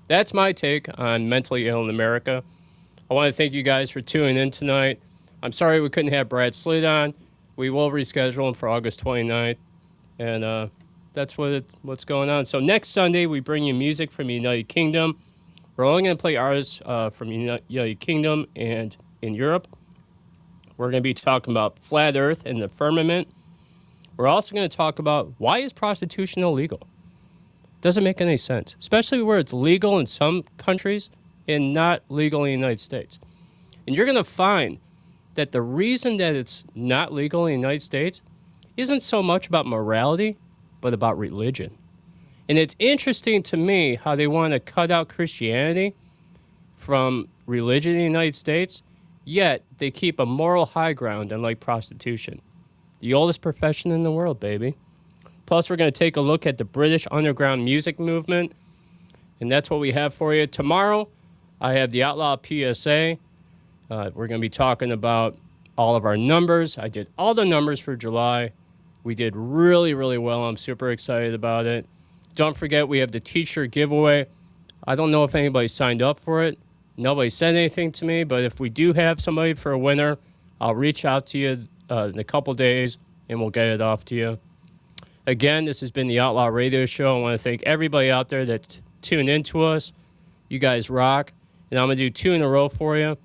that's my take on mentally ill in America. I want to thank you guys for tuning in tonight. I'm sorry we couldn't have Brad Slid on. We will reschedule him for August 29th. And that's what's going on. So next Sunday, we bring you music from the United Kingdom. We're only going to play artists from the United Kingdom and in Europe. We're going to be talking about flat earth and the firmament. We're also going to talk about why is prostitution illegal? Doesn't make any sense, especially where it's legal in some countries and not legal in the United States. And you're going to find that the reason that it's not legal in the United States isn't so much about morality, but about religion. And it's interesting to me how they want to cut out Christianity from religion in the United States, yet they keep a moral high ground unlike prostitution. The oldest profession in the world, baby. Plus, we're going to take a look at the British underground music movement, and that's what we have for you. Tomorrow, I have the Outlaw PSA. We're going to be talking about all of our numbers. I did all the numbers for July. We did really, really well. I'm super excited about it. Don't forget, we have the t-shirt giveaway. I don't know if anybody signed up for it. Nobody said anything to me, but if we do have somebody for a winner, I'll reach out to you in a couple days, and we'll get it off to you. Again, this has been the Outlaw Radio Show. I want to thank everybody out there that tuned into us. You guys rock. And I'm going to do 2 in a row for you,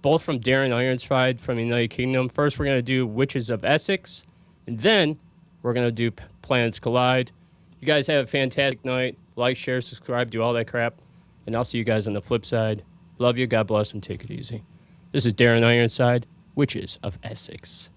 both from Darren Ironside from the United Kingdom. First, we're going to do Witches of Essex, and then we're going to do Planets Collide. You guys have a fantastic night. Like, share, subscribe, do all that crap. And I'll see you guys on the flip side. Love you. God bless, and take it easy. This is Darren Ironside, Witches of Essex.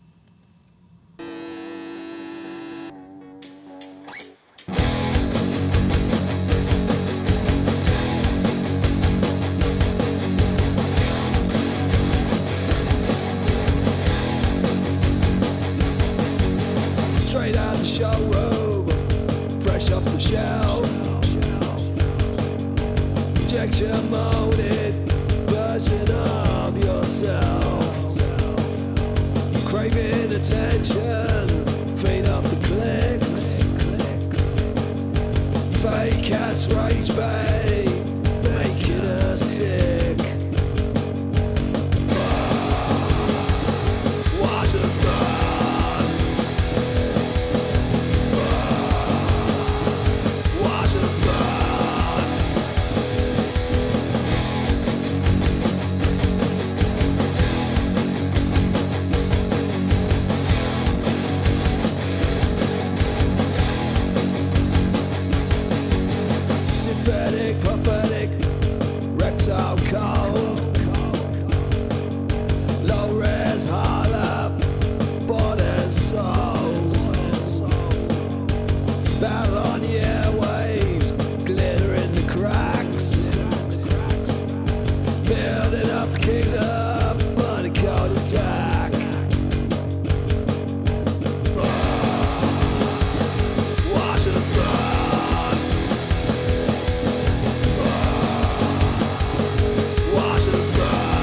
Straight out the showroom, fresh off the shelf. Injection molded version of yourself. Craving attention, feed off the clicks. Fake ass rage bait, making us sick. Watch the burn. Watch the burn. Synthetic, prophetic, Rexall cold. Low res, high life, bought and sold. Battle on the airwaves, glitter in the cracks. Building up a kingdom, money cul-de-sac. Watch it burn. Watch it burn. Watch it burn.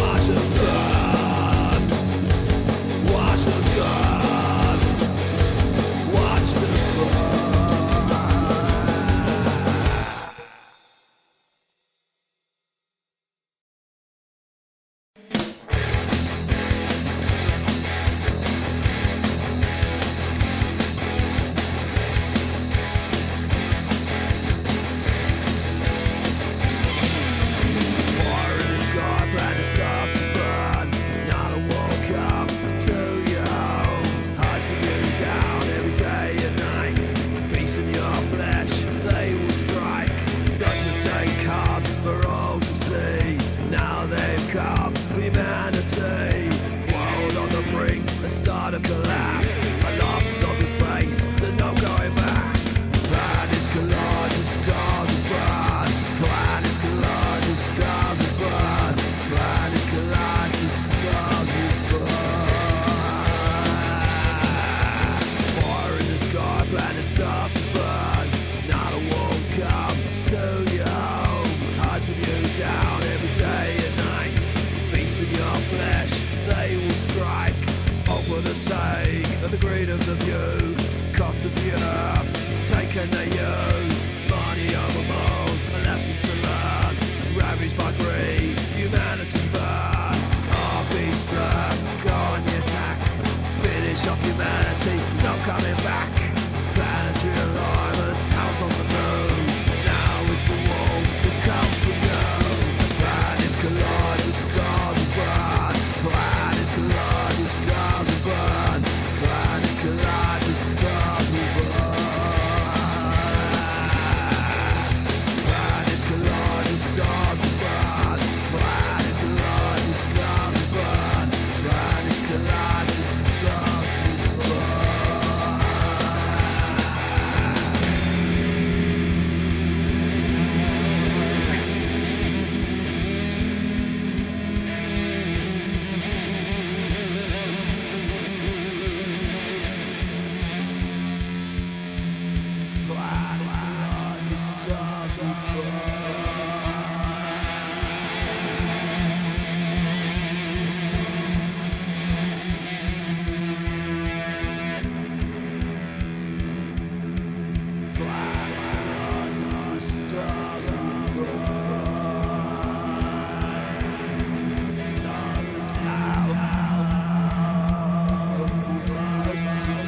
Watch it burn. Watch the burn. Watch the burn. Fire in the sky, bright and stars to burn. Now the walls come to you. Hard to get down every day and night. Feasting your flesh, they will strike. Judgment day comes for all to see. Now they've come, humanity. World on the brink, a start of collapse. A loss of the space, there's no going back. Planets collide, the stars will burn. Planets collide, the stars will burn. Planets collide, the stars will burn. Fire in the sky, planets stars to burn. Now the walls come to you. Hunting you down every day and night. Feasting your flesh, they will strike. All for the sake of the greed of the view. Cost of the earth, taken they use. Money over morals, a lesson to learn. Ravaged by greed, humanity burns. Our beast learn, go on the attack. Finish off humanity, there's no coming back. Planetary alignment, house on the moon. Now it's the walls that come from you. Planets collide, the stars will burn. Planets collide, the stars will burn. Planets collide, the stars will burn. Planets collide, the stars will burn. Planets collide, the stars will burn. Planets collide, the stars will burn. Planets collide, the stars will burn. to see